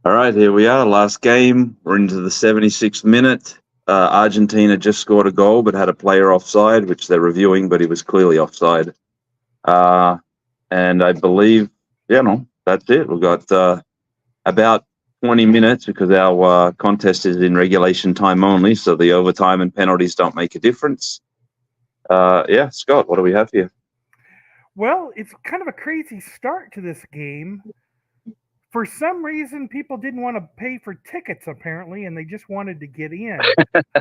All right, here we are. Last game. We're into the 76th minute. Argentina just scored a goal, but had a player offside, which they're reviewing, but he was clearly offside. And I believe, that's it. We've got about 20 minutes because our contest is in regulation time only, so the overtime and penalties don't make a difference. Scott, what do we have here? Well, it's kind of a crazy start to this game. For some reason, people didn't want to pay for tickets apparently, and they just wanted to get in.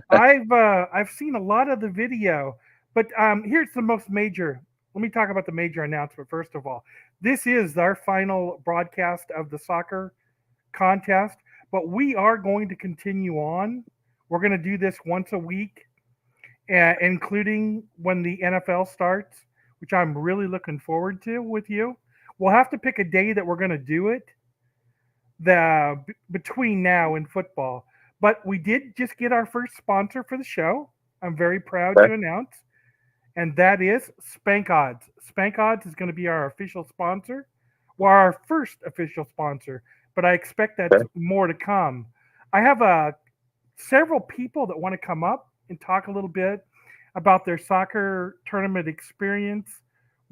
I've seen a lot of the video, but here's the most major. Let me talk about the major announcement first of all. This is our final broadcast of the soccer contest, but we are going to continue on. We're going to do this once a week, including when the NFL starts, which I'm really looking forward to with you. We'll have to pick a day that we're going to do it between now and football. But we did just get our first sponsor for the show. I'm very proud to announce, and that is Spank Odds. Spank Odds is going to be our official sponsor, or our first official sponsor. But I expect that's more to come. I have several people that want to come up and talk a little bit about their soccer tournament experience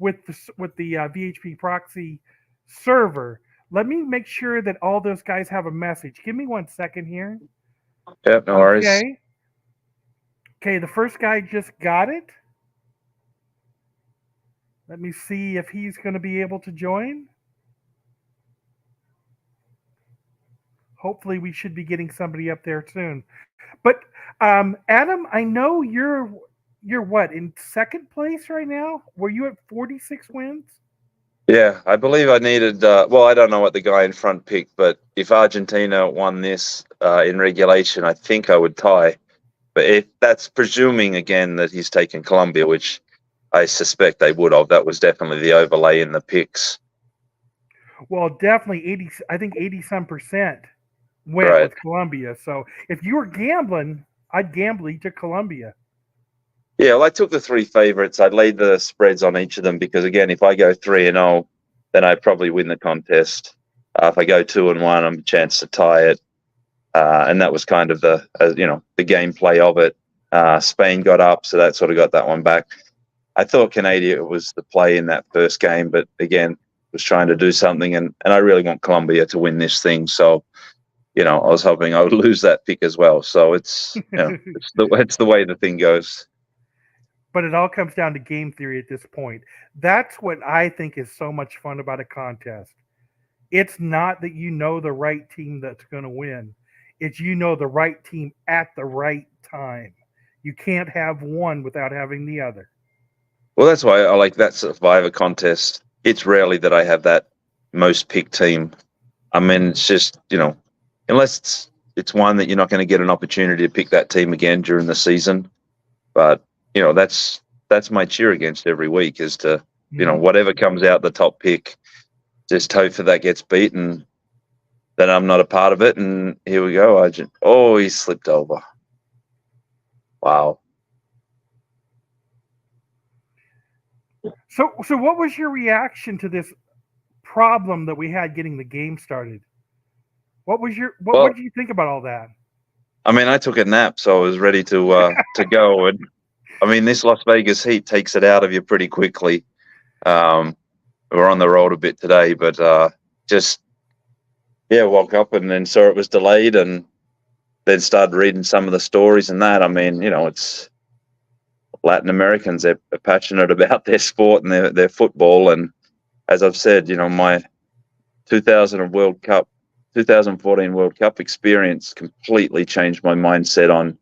with the VHP Proxy server. Let me make sure that all those guys have a message. Give me 1 second here. Yep, no worries. Okay, the first guy just got it. Let me see if he's going to be able to join. Hopefully, we should be getting somebody up there soon. But Adam, I know you're what, in second place right now? Were you at 46 wins? Yeah, I believe I needed. I don't know what the guy in front picked, but if Argentina won this in regulation, I think I would tie. But if that's presuming again that he's taken Colombia, which I suspect they would have. That was definitely the overlay in the picks. Well, definitely 80. I think 80% went with Colombia. So if you were gambling, I'd gamble you took Colombia. Yeah, well, I took the three favorites. I laid the spreads on each of them because, again, if I go 3-0, then I probably win the contest. If I go 2-1, I'm a chance to tie it. And that was kind of the gameplay of it. Spain got up, so that sort of got that one back. I thought Canada was the play in that first game, but again, was trying to do something, and I really want Colombia to win this thing. So, I was hoping I would lose that pick as well. So it's it's the way the thing goes. But it all comes down to game theory at this point. That's what I think is so much fun about a contest. It's not that you know the right team that's going to win. It's you know the right team at the right time. You can't have one without having the other. Well, that's why I like that Survivor contest. It's rarely that I have that most picked team. I mean, it's just, unless it's one that you're not going to get an opportunity to pick that team again during the season. But that's my cheer against every week is to, whatever comes out the top pick, just hope for that gets beaten. Then I'm not a part of it. And here we go, Argent. Oh, he slipped over. Wow. So what was your reaction to this problem that we had getting the game started? What did you think about all that? I mean, I took a nap, so I was ready to go. And I mean, this Las Vegas heat takes it out of you pretty quickly. We're on the road a bit today, but woke up and then saw it was delayed, and then started reading some of the stories and that. I mean, it's Latin Americans. They're passionate about their sport and their football. And as I've said, my 2014 World Cup experience completely changed my mindset on,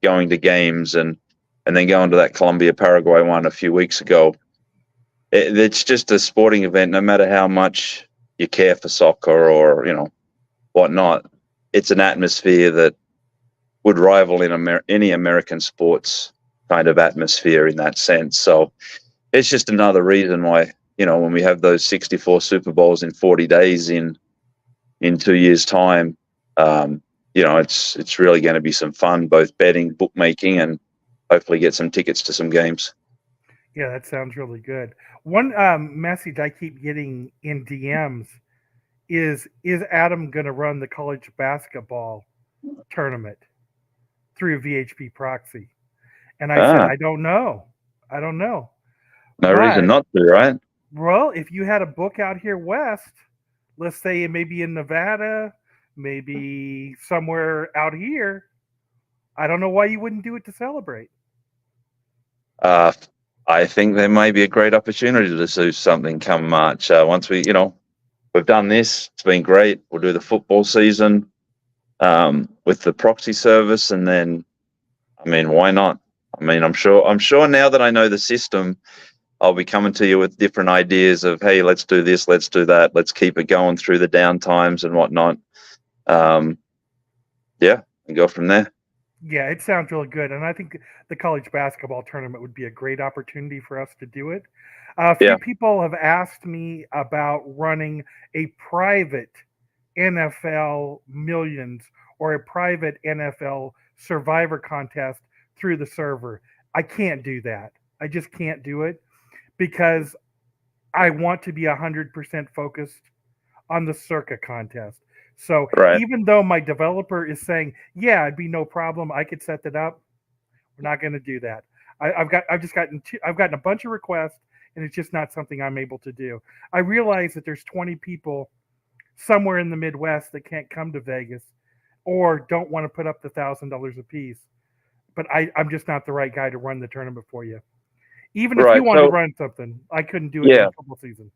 going to games and then going to that Colombia-Paraguay one a few weeks ago. It's just a sporting event, no matter how much you care for soccer or, whatnot. It's an atmosphere that would rival in any American sports kind of atmosphere in that sense. So it's just another reason why, when we have those 64 Super Bowls in 40 days in 2 years' time, it's really going to be some fun, both betting, bookmaking, and hopefully get some tickets to some games. Yeah, that sounds really good. One message I keep getting in DMs is Adam going to run the college basketball tournament through VHP Proxy? And I said, I don't know. I don't know. No reason not to, right? Well, if you had a book out here west, let's say maybe in Nevada, maybe somewhere out here, I don't know why you wouldn't do it to celebrate. I think there may be a great opportunity to do something come March. Once we, we've done this, it's been great. We'll do the football season with the proxy service, and then, why not? I'm sure now that I know the system, I'll be coming to you with different ideas of, hey, let's do this, let's do that, let's keep it going through the down times and whatnot. And go from there. Yeah, it sounds really good. And I think the college basketball tournament would be a great opportunity for us to do it. A few people have asked me about running a private NFL Millions or a private NFL Survivor contest through the server. I can't do that. I just can't do it because I want to be 100% focused on the Circa contest. So even though my developer is saying, yeah, it'd be no problem, I could set that up, we're not going to do that. I've gotten a bunch of requests, and it's just not something I'm able to do. I realize that there's 20 people somewhere in the Midwest that can't come to Vegas or don't want to put up the $1,000 a piece. But I'm just not the right guy to run the tournament for you. Even if you wanted to run something, I couldn't do it in the football season.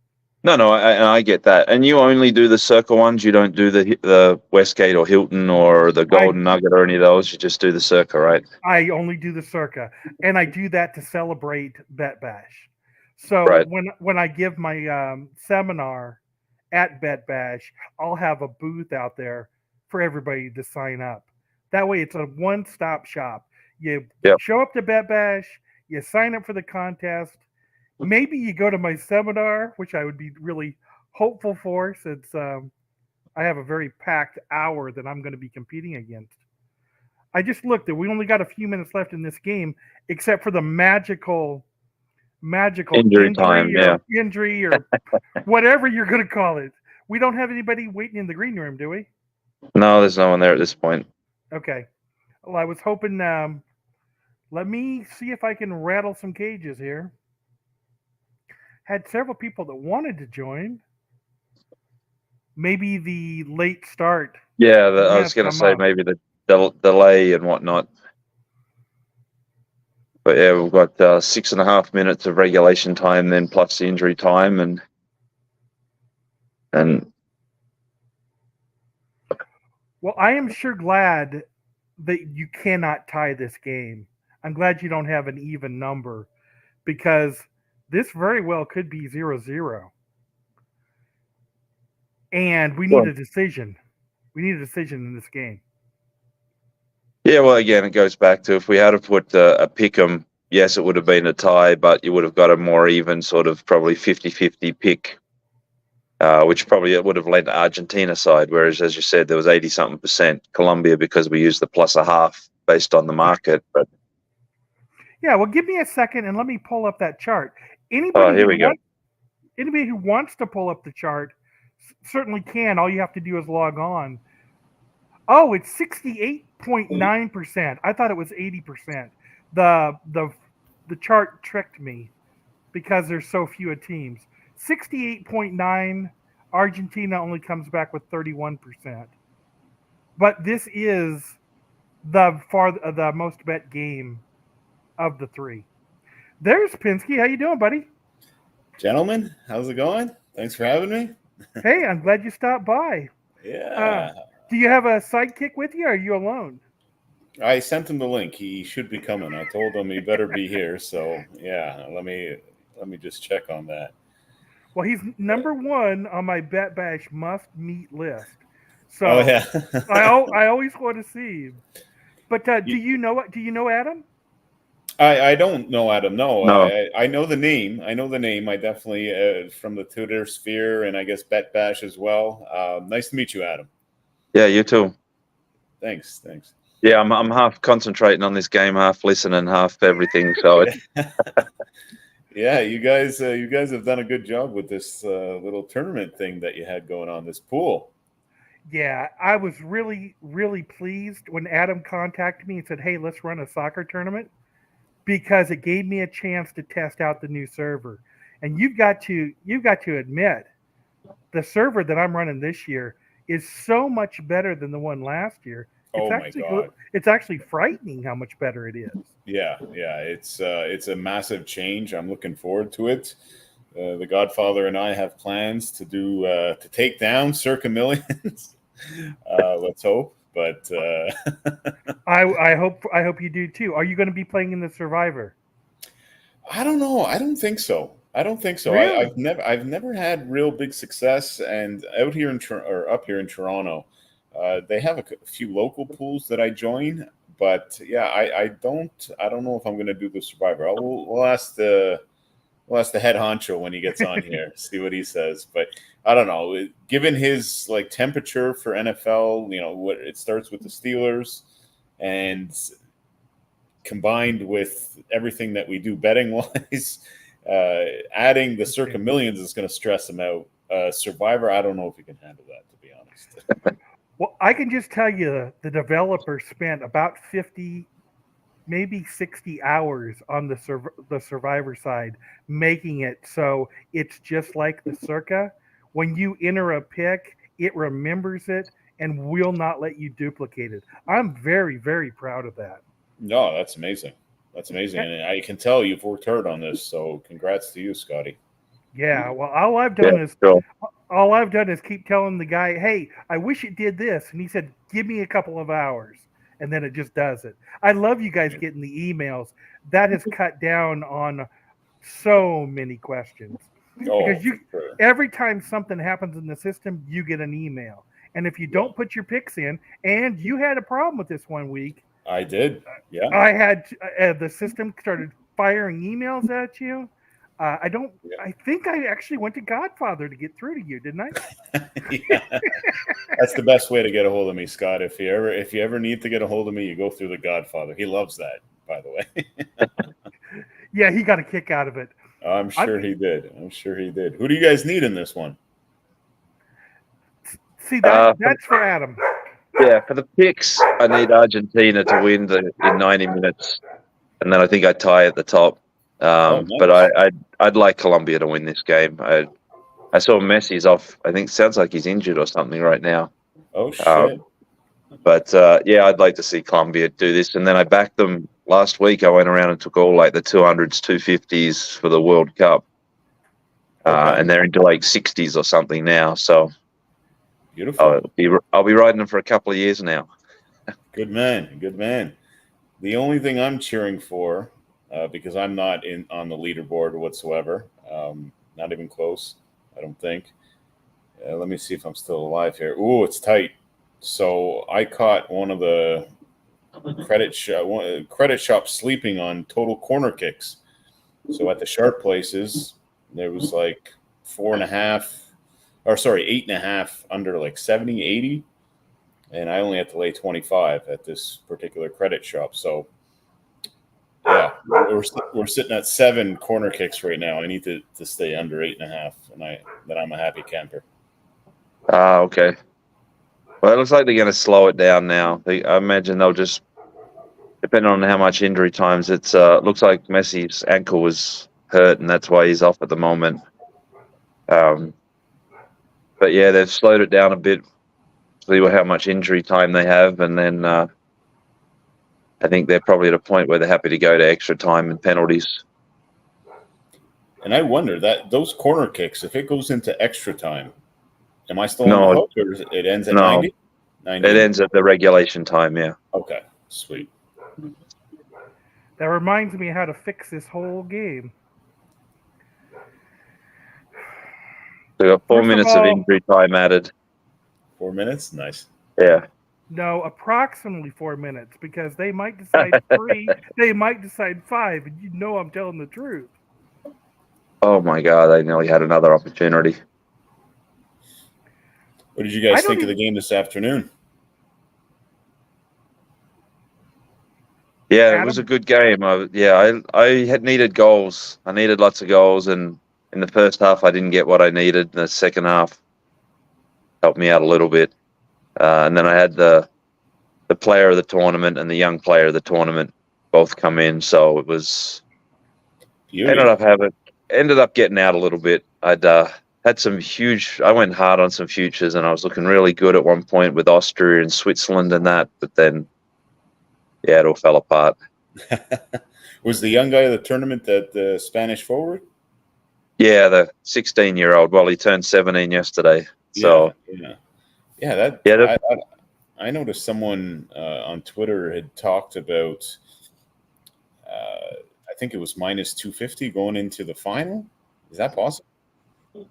No, I get that. And you only do the Circa ones? You don't do the Westgate or Hilton or the Golden Nugget or any of those? You just do the Circa, right? I only do the Circa. And I do that to celebrate Bet Bash. So when I give my seminar at Bet Bash, I'll have a booth out there for everybody to sign up. That way it's a one-stop shop. You show up to Bet Bash, you sign up for the contest. Maybe you go to my seminar, which I would be really hopeful for since I have a very packed hour that I'm going to be competing against. I just looked at, we only got a few minutes left in this game, except for the magical injury time, injury or whatever you're going to call it. We don't have anybody waiting in the green room, do we? No, there's no one there at this point. Okay. Well, I was hoping, let me see if I can rattle some cages here. Had several people that wanted to join. Maybe the late start. Yeah, I was going to say maybe the delay and whatnot. But yeah, we've got 6.5 minutes of regulation time, then plus the injury time, and well, I am sure glad that you cannot tie this game. I'm glad you don't have an even number because this very well could be 0-0. And we need a decision. We need a decision in this game. Yeah, well, again, it goes back to if we had to put a pick-em, yes, it would have been a tie, but you would have got a more even sort of probably 50-50 pick, which probably would have led to Argentina side, whereas, as you said, there was 80-something% Colombia because we used the plus a half based on the market. But yeah, well, give me a second and let me pull up that chart. Anybody who wants to pull up the chart certainly can. All you have to do is log on. Oh, it's 68.9%. I thought it was 80%. The chart tricked me because there's so few teams. 68.9. Argentina only comes back with 31%. But this is the most bet game of the three. There's Pinsky. How you doing, buddy? Gentlemen, how's it going? Thanks for having me. Hey, I'm glad you stopped by. Yeah. Do you have a sidekick with you, or are you alone? I sent him the link. He should be coming. I told him he better be here. So yeah, let me just check on that. Well, he's number one on my Bet Bash must meet list. So yeah. I always want to see him. But do you know Adam? I don't know Adam. No. I know the name. I definitely from the Twitter sphere and I guess Bet Bash as well. Nice to meet you, Adam. Yeah, you too. Thanks. Yeah, I'm half concentrating on this game, half listening, half everything. So Yeah, you guys have done a good job with this little tournament thing that you had going on, this pool. Yeah, I was really, really pleased when Adam contacted me and said, "Hey, let's run a soccer tournament," because it gave me a chance to test out the new server. And you've got to admit, the server that I'm running this year is so much better than the one last year. It's Oh my actually God. it's actually frightening how much better it is. Yeah, it's a massive change. I'm looking forward to it. The Godfather and I have plans to do to take down Circa Millions. Let's hope, but I hope you do too. Are you going to be playing in the Survivor? I don't know. I don't think so. I don't think so. Really? I've never had real big success, and out here in or up here in Toronto, they have a few local pools that I join. But yeah, I don't know if I'm going to do the Survivor. We'll ask the head honcho when he gets on here, see what he says. But I don't know. Given his like temperature for NFL, what it starts with the Steelers, and combined with everything that we do betting wise, adding the Circa Millions is going to stress him out. Survivor, I don't know if he can handle that, to be honest. Well, I can just tell you the developer spent about 50, maybe 60 hours on the Survivor side, making it so it's just like the Circa. When you enter a pick, it remembers it and will not let you duplicate it. I'm very, very proud of that. No, that's amazing. That's amazing. And I can tell you've worked hard on this. So congrats to you, Scotty. Yeah, well, all I've done is keep telling the guy, "Hey, I wish it did this," and he said, "Give me a couple of hours," and then it just does it. I love you guys getting the emails. That has cut down on so many questions because every time something happens in the system, you get an email, and if you don't put your picks in, and you had a problem with this one week, I did. Yeah, I had the system started firing emails at you. I don't. Yeah. I think I actually went to Godfather to get through to you, didn't I? Yeah. That's the best way to get a hold of me, Scott. If you ever need to get a hold of me, you go through the Godfather. He loves that, by the way. Yeah, he got a kick out of it. I'm sure he did. Who do you guys need in this one? See, that's for Adam. Yeah, for the picks, I need Argentina to win in 90 minutes, and then I think I tie at the top. Nice. But I'd like Colombia to win this game. I saw Messi's off. I think sounds like he's injured or something right now. Oh shit! But yeah, I'd like to see Colombia do this. And then I backed them last week. I went around and took all like the 200s, 250s for the World Cup, and they're into like 60s or something now. So beautiful. I'll be riding them for a couple of years now. Good man. Good man. The only thing I'm cheering for. Because I'm not on the leaderboard whatsoever. Not even close, I don't think. Let me see if I'm still alive here. Ooh, it's tight. So I caught one of the credit shop sleeping on total corner kicks. So at the sharp places, there was like 8.5 under like 70, 80. And I only had to lay 25 at this particular credit shop. So yeah, we're sitting at 7 corner kicks right now. I need to stay under 8.5, and then I'm a happy camper. Okay. Well, it looks like they're going to slow it down now. I imagine they'll just, depending on how much injury times, it looks like Messi's ankle was hurt, and that's why he's off at the moment. But yeah, they've slowed it down a bit. See how much injury time they have, and then I think they're probably at a point where they're happy to go to extra time and penalties. And I wonder that those corner kicks, if it goes into extra time, am I still on the hook, or it ends at 90? 90? It ends at the regulation time, yeah. Okay, sweet. That reminds me how to fix this whole game. We got 4 minutes of injury time added. 4 minutes? Nice. Yeah. No, approximately 4 minutes, because they might decide 3, they might decide 5, and I'm telling the truth. Oh my God, they nearly had another opportunity. What did you guys think of the game this afternoon? Yeah, Adam? it was a good game. I had needed goals. I needed lots of goals, and in the first half, I didn't get what I needed. In the second half, helped me out a little bit, and then I had the player of the tournament and the young player of the tournament both come in, so it was ended up getting out a little bit. I'd had some huge. I went hard on some futures, and I was looking really good at one point with Austria and Switzerland and that, but then yeah, it all fell apart. Was the young guy of the tournament that Spanish forward? Yeah, the 16-year-old. Well, he turned 17 yesterday. So I noticed someone on Twitter had talked about. I think it was minus 250 going into the final. Is that possible?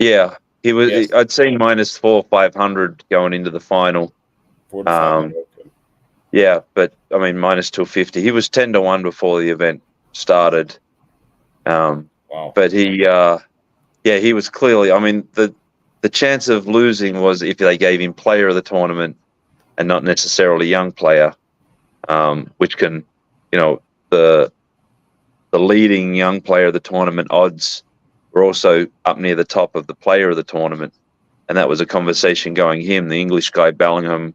Yeah, he was. Yes. I'd seen minus 4,500 going into the final. 4 to 500. Okay. Yeah, but I mean minus 250. He was 10-1 before the event started. Wow. But he was clearly. I mean, the chance of losing was if they gave him player of the tournament and not necessarily young player, which can, the leading young player of the tournament odds were also up near the top of the player of the tournament. And that was a conversation going him. The English guy, Bellingham,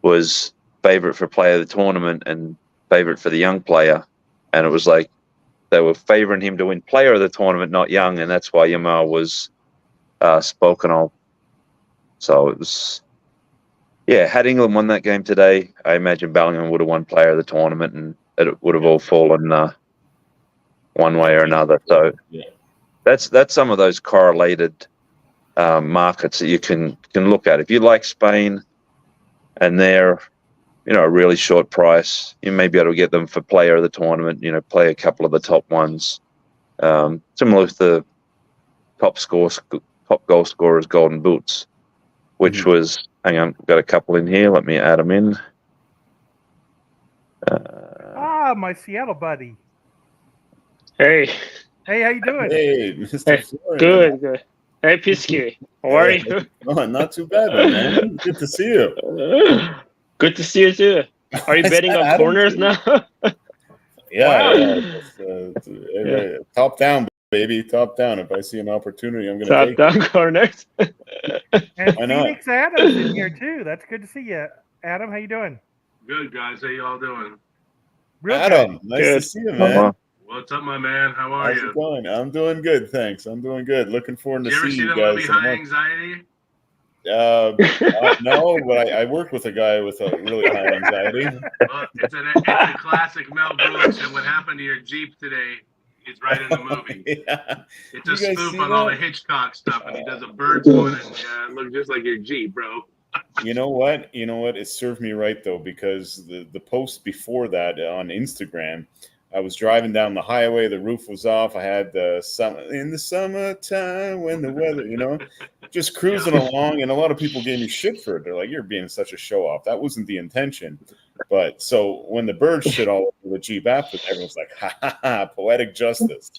was favourite for player of the tournament and favourite for the young player. And it was like they were favouring him to win player of the tournament, not young. And that's why Yamal was spoken of. So it was, had England won that game today, I imagine Bellingham would have won player of the tournament and it would have all fallen one way or another. So that's some of those correlated markets that you can look at. If you like Spain and they're a really short price, you may be able to get them for player of the tournament, play a couple of the top ones. Similar with the top goal scorers golden boots, which was, hang on, got a couple in here, let me add them in. My Seattle buddy. Hey, how you doing? Hey, Mr. Florian. Good. Hey, Pisky, how are you? Oh, not too bad, man. Good to see you. Good to see you too. Are you betting on corners now? Yeah. Top down, baby. Top down. If I see an opportunity, I'm going to take top down corners. And Phoenix Adams in here too. That's good to see you, Adam. How you doing? Good, guys. How you all doing? Real Adam, good. nice to see you, man. What's up, my man? How are How's you? it going? I'm doing good, thanks. I'm doing good. Looking forward to Did you ever seeing see you the guys. movie High Anxiety? No, but I work with a guy with a really high anxiety. Well, it's a classic Mel Brooks, and what happened to your Jeep today is right in the movie. Yeah. It's a spoof on all the Hitchcock stuff, and he does a bird one, and it looks just like your Jeep, bro. You know what? It served me right though, because the post before that on Instagram, I was driving down the highway. The roof was off. I had in the summertime when the weather, just cruising along. And a lot of people gave me shit for it. They're like, "You're being such a show off." That wasn't the intention. But so when the birds shit all over the Jeep after, everyone's like, "Ha ha ha! Poetic justice."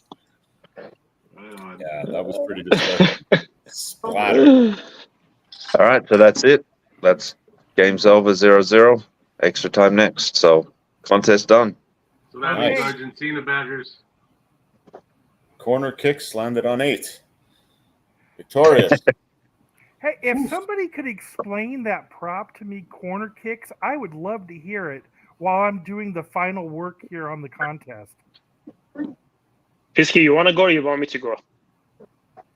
Yeah, that was pretty disgusting. Splatter. All right, so that's it. That's game's over, 0-0. Extra time next. So contest done. So that means Argentina Badgers. Corner kicks landed on 8. Victorious. Hey, if somebody could explain that prop to me, corner kicks, I would love to hear it while I'm doing the final work here on the contest. Pisky, you want to go or you want me to go?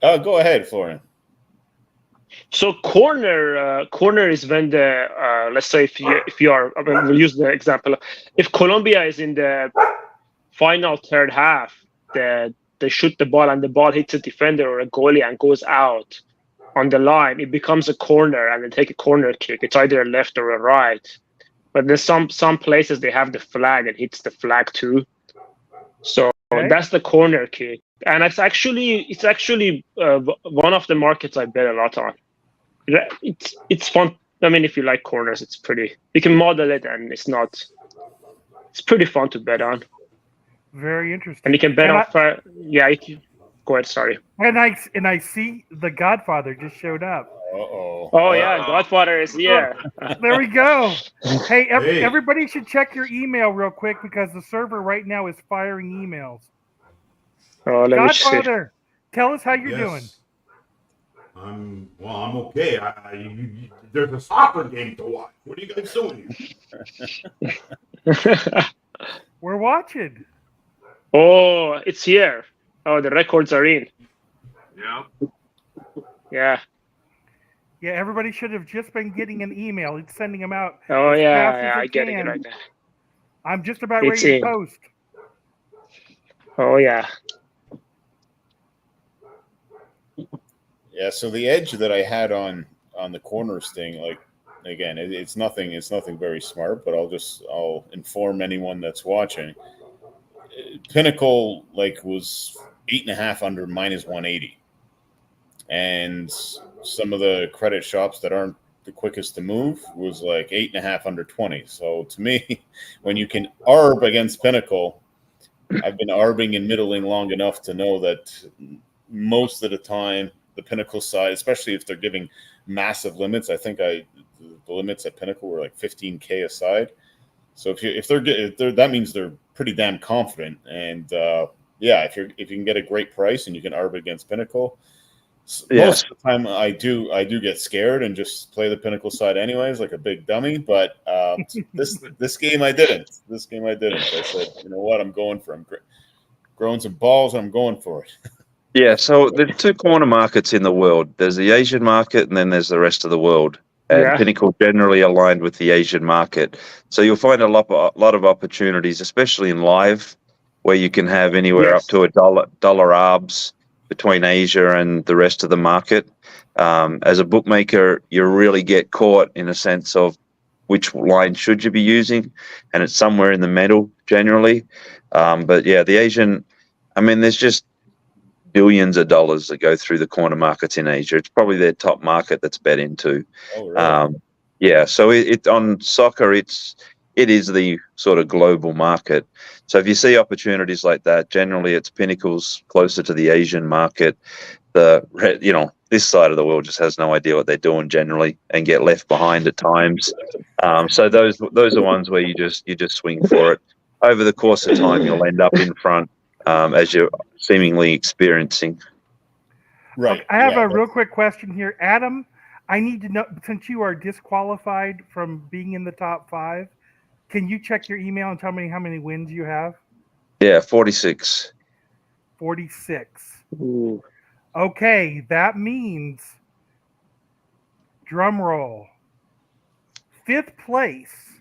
Go ahead, Florian. So corner is when the let's say if you are, we'll use the example. If Colombia is in the final third half, they shoot the ball and the ball hits a defender or a goalie and goes out on the line, it becomes a corner and they take a corner kick. It's either a left or a right. But there's some places they have the flag and hits the flag too. So that's the corner kick. And it's actually one of the markets I bet a lot on. It's fun. I mean, if you like corners, it's pretty. You can model it, and it's pretty fun to bet on. Very interesting. And you can bet on. You can, go ahead. Sorry. And I see The Godfather just showed up. Uh-oh. Oh yeah, Godfather is here. There we go. Hey, Hey. everybody should check your email real quick because the server right now is firing emails. Oh, let me see. Godfather, tell us how you're doing. I'm okay. There's a soccer game to watch. What are you guys doing here? We're watching. Oh, it's here. Oh, the records are in. Yep. Yeah. Yeah, everybody should have just been getting an email. It's sending them out. Oh as yeah, fast as yeah, I get it can. right now. I'm just about It's ready in. to post. Oh yeah. Yeah, so the edge that I had on the corners thing, like again, it's nothing very smart, but I'll inform anyone that's watching. Pinnacle was 8.5 under -180, and some of the credit shops that aren't the quickest to move was 8.5 under 20. So to me, when you can arb against Pinnacle, I've been arbing and middling long enough to know that most of the time the Pinnacle side, especially if they're giving massive limits, I think the limits at Pinnacle were 15K a side. So if they're that means they're pretty damn confident. And if you can get a great price and you can arb against Pinnacle, most of the time I do get scared and just play the Pinnacle side anyways, like a big dummy. But this game I didn't. I said, you know what, I'm growing some balls and I'm going for it. Yeah, so there are two corner markets in the world. There's the Asian market and then there's the rest of the world. And Yeah. Pinnacle generally aligned with the Asian market. So you'll find a lot of opportunities, especially in live, where you can have anywhere Yes. up to $1 arbs between Asia and the rest of the market. As a bookmaker, you really get caught in a sense of which line should you be using, and it's somewhere in the middle generally. But yeah, the Asian, there's just billions of dollars that go through the corner markets in Asia. It's probably their top market that's bet into. Oh, really? Yeah, so it on soccer, it is the sort of global market. So if you see opportunities like that, generally it's Pinnacle's closer to the Asian market. This side of the world just has no idea what they're doing generally and get left behind at times. So those are ones where you just swing for it. Over the course of time, you'll end up in front as you're seemingly experiencing. Right. I have a real quick question here. Adam, I need to know, since you are disqualified from being in the top 5, can you check your email and tell me how many wins you have? Yeah, 46. 46. Ooh. Okay, that means, drum roll, 5th place,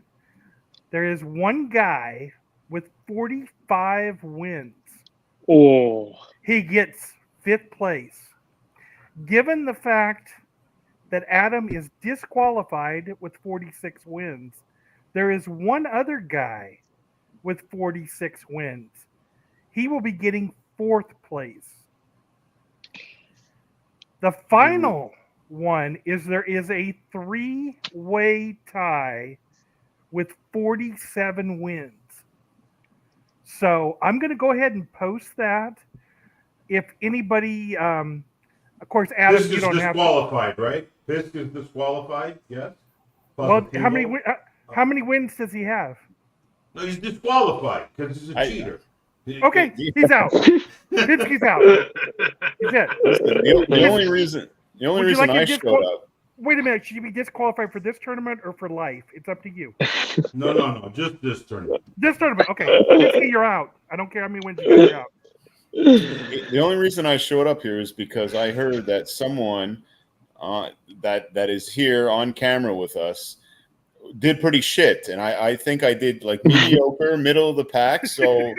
there is one guy with 45 wins. Oh. He gets 5th place. Given the fact that Adam is disqualified with 46 wins, there is one other guy with 46 wins. He will be getting 4th place. The final one is there is a 3-way tie with 47 wins. So I'm going to go ahead and post that. If anybody, of course, Adam, Fisk you is don't have to. disqualified, right? Fisk is disqualified, yes? Well, Positivo? how many wins does he have? No, he's disqualified because he's a cheater. Okay, he's out. Pinsky's out. He's it. The only reason Would you like I to showed up. Wait a minute. Should you be disqualified for this tournament or for life? It's up to you. No, just this tournament. This tournament, okay. Pinsky, you're out. I don't care how many wins you got, you're out. The only reason I showed up here is because I heard that someone that is here on camera with us did pretty shit, and I think I did mediocre, middle of the pack. So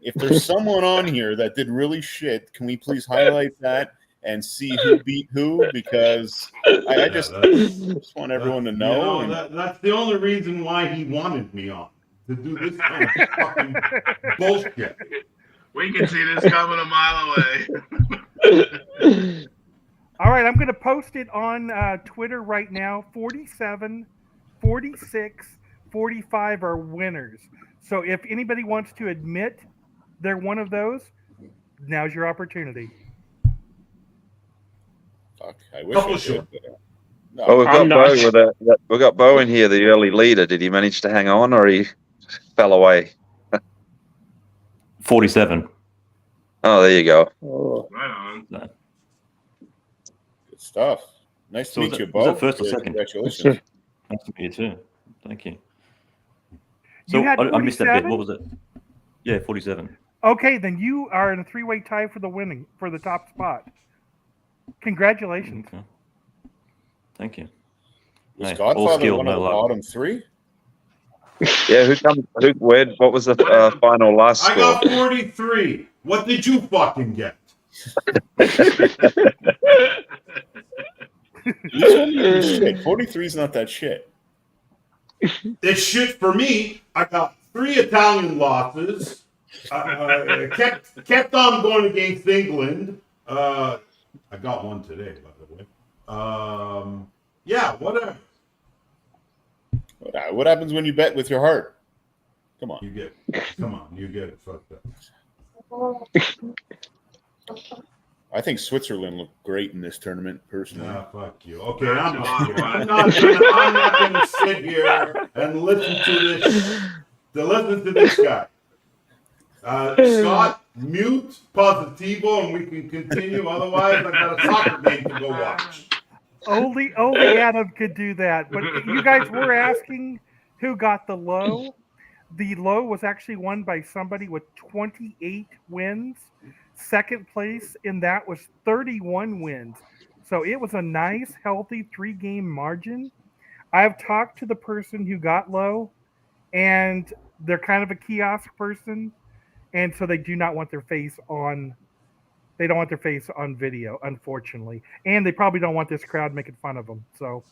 if there's someone on here that did really shit, can we please highlight that and see who beat who? Because I just want everyone to know. That's the only reason why he wanted me on, to do this kind of fucking bullshit. We can see this coming a mile away. All right, I'm going to post it on Twitter right now. 47, 46, 45 are winners. So if anybody wants to admit they're one of those, now's your opportunity. Fuck, I wish I should. No, Oh, we've I'm got Bo not. with we've got Bo in here, the early leader. Did he manage to hang on, or he fell away? 47. Oh, there you go. Oh. Right on. good stuff. Nice to So meet was you, it- Bo. was that first or Yeah, second? Congratulations. Nice to meet you too. Thank you. You So had I missed that bit. 47? What was it? Yeah, 47. Okay, then you are in a three-way tie for the top spot. Congratulations. Okay. Thank you. Was Hey, all Godfather skill, one of no the luck. bottom three? Yeah, what was the final last I score? got 43. What did you fucking get? You told me it was shit. 43 is not that shit. It's shit for me. I got 3 Italian losses. Kept on going against England. I got one today, by the way. Yeah, whatever. What happens when you bet with your heart? Come on. You get it fucked up. I think Switzerland looked great in this tournament, personally. Nah, fuck you. Okay, I'm not gonna sit here and listen to this guy. Scott, mute Positivo, and we can continue. Otherwise, I got a soccer game to go watch. Only Adam could do that. But you guys were asking who got the low. The low was actually won by somebody with 28 wins. Second place in that was 31 wins. So it was a nice, healthy 3-game margin. I've talked to the person who got low, and they're kind of a kiosk person, and so they do not want their face on. They don't want their face on video, unfortunately, and they probably don't want this crowd making fun of them. So,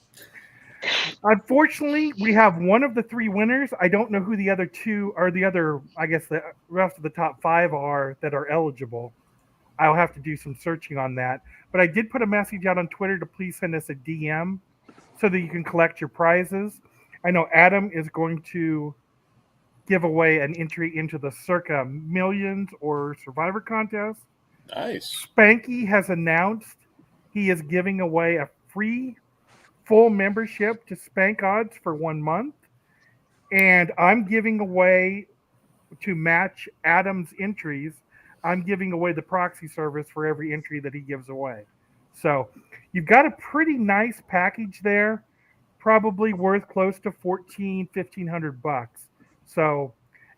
unfortunately, we have one of the 3 winners. I don't know who the other 2 or the other. I guess the rest of the top 5 are that are eligible. I'll have to do some searching on that. But I did put a message out on Twitter to please send us a DM so that you can collect your prizes. I know Adam is going to give away an entry into the Circa Millions or Survivor contest. Nice. Spanky has announced he is giving away a free full membership to Spank Odds for 1 month. And I'm giving away, to match Adam's entries, I'm giving away the proxy service for every entry that he gives away. So you've got a pretty nice package there, probably worth close to $1,500. So,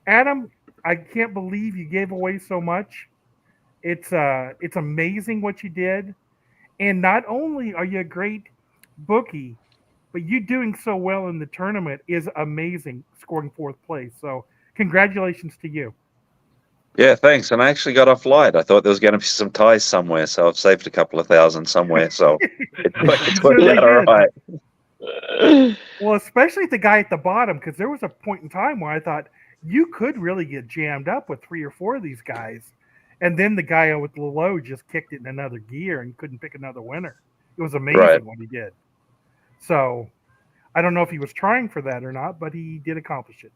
Adam, I can't believe you gave away so much. It's amazing what you did. And not only are you a great bookie, but you doing so well in the tournament is amazing, scoring 4th place. So congratulations to you. Yeah, thanks. And I actually got off light. I thought there was going to be some ties somewhere, so I've saved a couple of thousand somewhere. So it's worked out all right. Well, especially the guy at the bottom, because there was a point in time where I thought you could really get jammed up with 3 or 4 of these guys. And then the guy with the low just kicked it in another gear and couldn't pick another winner. It was amazing what he did. So I don't know if he was trying for that or not, but he did accomplish it.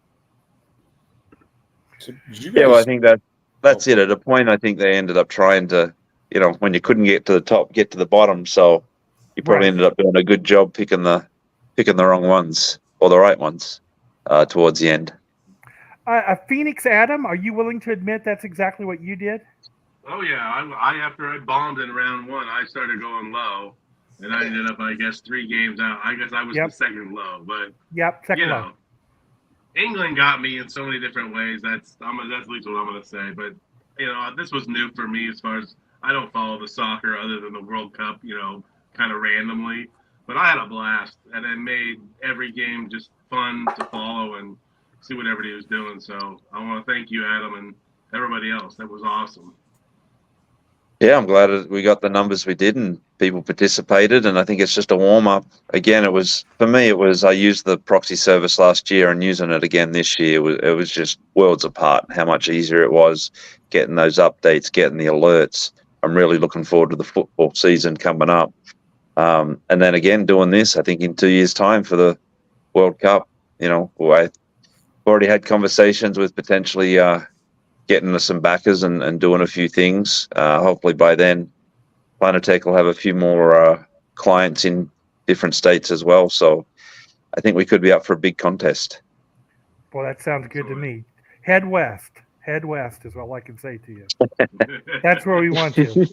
So did you Yeah, well, I guys- think that's it. At a point, I think they ended up trying to, when you couldn't get to the top, get to the bottom. So you probably Right. ended up doing a good job picking the wrong ones or the right ones towards the end. Phoenix Adam, are you willing to admit that's exactly what you did? Oh yeah, I after I bombed in round 1, I started going low, and I ended up, I guess, 3 games out. I guess I was Yep. the second low, but Yep, you second know, low. England got me in so many different ways. That's at least what I'm gonna say. But this was new for me as far as I don't follow the soccer other than the World Cup, kind of randomly. But I had a blast, and it made every game just fun to follow and see what everybody was doing. So I want to thank you, Adam, and everybody else. That was awesome. Yeah, I'm glad we got the numbers we did and people participated. And I think it's just a warm up. Again, I used the proxy service last year and using it again this year. It was just worlds apart how much easier it was getting those updates, getting the alerts. I'm really looking forward to the football season coming up. And then again, doing this, I think in 2 years' time for the World Cup, I've already had conversations with potentially getting us some backers and doing a few things. Hopefully by then, Planetech will have a few more clients in different states as well. So I think we could be up for a big contest. Well, that sounds good to me. Head west. Head west is all I can say to you. That's where we want you.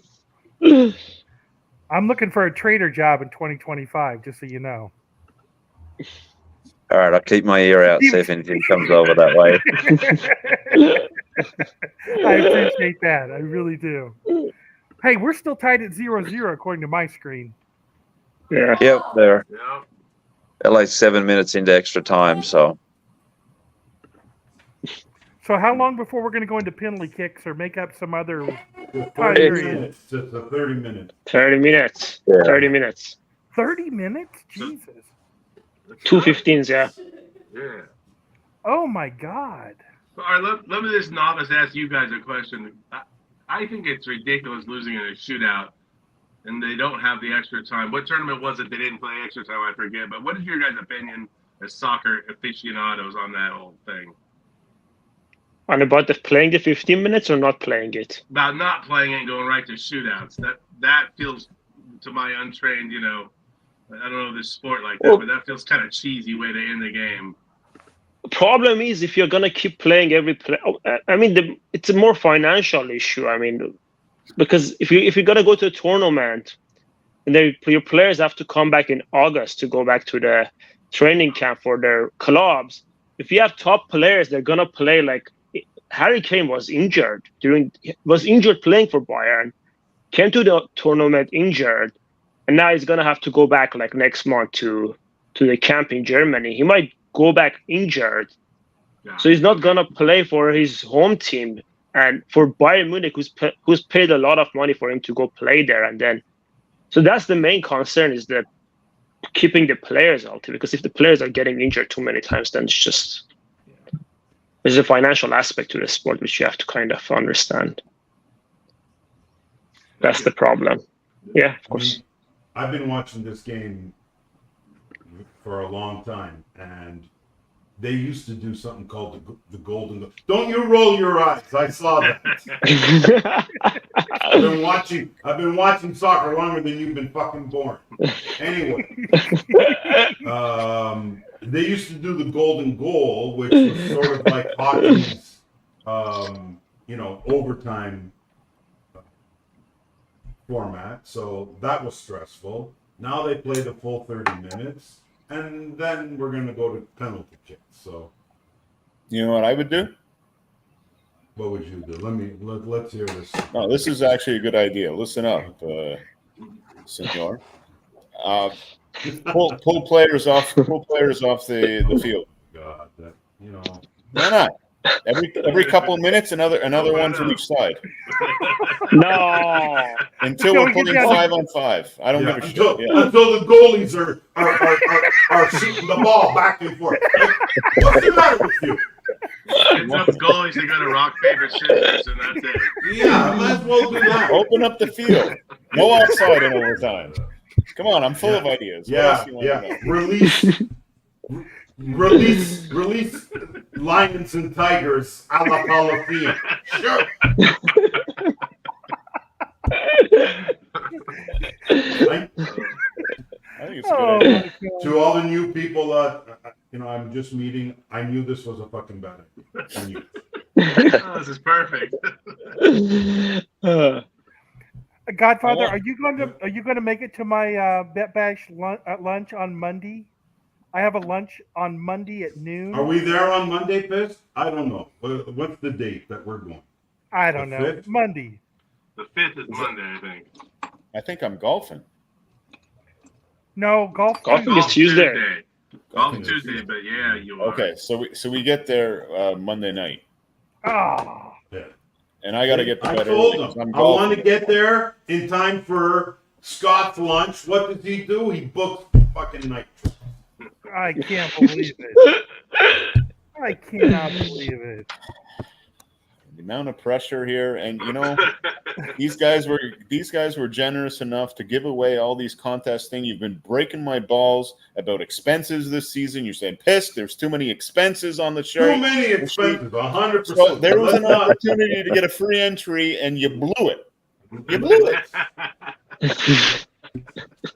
I'm looking for a trader job in 2025, just so you know. All right, I'll keep my ear out, see if anything comes over that way. I appreciate that. I really do. Hey, we're still tied at 0-0 according to my screen. Yeah. Yep, they're Yeah. like 7 minutes into extra time. So So how long before we're going to go into penalty kicks or make up some other time 30 period? minutes. Just a 30 minutes. 30 minutes. Yeah. 30 minutes. 30 minutes? Jesus. 2:15s, yeah. Yeah. Oh, my God. All right, let me just novice ask you guys a question. I think it's ridiculous losing in a shootout, and they don't have the extra time. What tournament was it they didn't play extra time? I forget. But what is your guys' opinion as soccer aficionados on that whole thing? And about playing the 15 minutes or not playing it? About not playing it and going right to shootouts. That feels, to my untrained, I don't know this sport like that, Well, but that feels kind of cheesy way to end the game. Problem is, if you're gonna keep playing every play, I mean, it's a more financial issue. I mean, because if you're gonna go to a tournament, and then your players have to come back in August to go back to the training camp for their clubs. If you have top players, they're gonna play. Like Harry Kane was injured playing for Bayern, came to the tournament injured, and now he's gonna have to go back like next month to the camp in Germany. He might go back injured, Yeah. so he's not gonna play for his home team and for Bayern Munich, who's paid a lot of money for him to go play there. And then, so that's the main concern, is that keeping the players healthy. Because if the players are getting injured too many times, then it's just there's a financial aspect to the sport which you have to kind of understand. That's the problem. Yeah, of course. I've been watching this game for a long time, and they used to do something called the Golden Goal. Don't you roll your eyes? I saw that. I've been watching soccer longer than you've been fucking born. Anyway, they used to do the Golden Goal, which was sort of like hockey's, overtime format. So that was stressful. Now they play the full 30 minutes. And then we're going to go to penalty kicks. So, You know what I would do? what would you do? Let's hear this. No, this is actually a good idea. Listen up, senor. Pull players off the field. God, that, Why not? Every couple of minutes, another one to each side No. until we're playing 5-on-5. I don't give a shit. Yeah. until the goalies are shooting the ball back and forth. What's the matter with you? It's up goalies are gonna rock paper scissors, and that's it. Yeah, might as well do that. Open up the field. No outside in overtime. Come on, I'm full of ideas. What else do you want to know? Release lions and tigers a la Coliseum. Sure. I think it's a good Oh, idea. my God. To all the new people, I'm just meeting. I knew this was a fucking bad idea. I knew. Oh, this is perfect. Godfather, are you going to make it to my Bet Bash lunch on Monday? I have a lunch on Monday at noon. Are we there on Monday, Piss? I don't know. What's the date that we're going? I don't The know. 5th? Monday. The 5th is Monday, I think. I think I'm golfing. No, golf. Golfing is Tuesday. Golf Tuesday, but yeah, you are. Okay, so we get there Monday night, Oh, Yeah. and I got to get to I bed told early 'cause him I'm I want to golfing. get there in time for Scott's lunch. What does he do? He books fucking night. I can't believe it. I cannot believe it. The amount of pressure here, and these guys were generous enough to give away all these contest things. You've been breaking my balls about expenses this season. You're saying pissed. There's too many expenses on the show. Too many expenses. 100%. So there was an Let's not- opportunity to get a free entry, and you blew it. You blew it.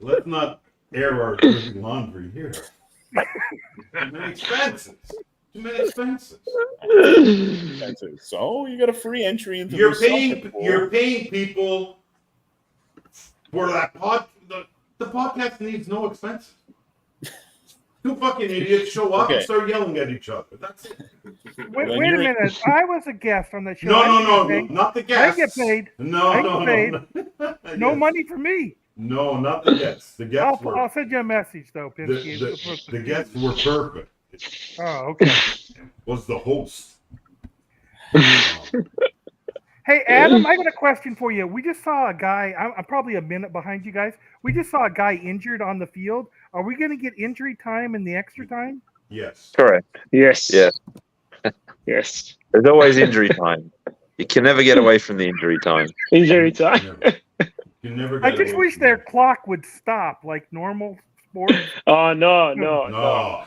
Let's not air our dirty laundry here. Too many expenses. Too many expenses. So you got a free entry into You're the soccer paying. pool. You're paying people for that The podcast needs no expenses. Two fucking idiots show up and start yelling at each other. That's it. Wait a minute. I was a guest on the show. No, not the guests. I get paid. No, I no, get paid. no. No Yes. money for me. No, not the guests. The guests were. I'll send you a message though, The, Pinsky. the guests were perfect. Oh, okay. Was the host. Hey, Adam, I got a question for you. We just saw a guy. I'm probably a minute behind you guys. We just saw a guy injured on the field. Are we going to get injury time in the extra time? Yes. Correct. Yes. Yes. Yes. There's always injury time. You can never get away from the injury time. Injury time. You never I get just away wish from their that. clock would stop like normal sports. Oh no.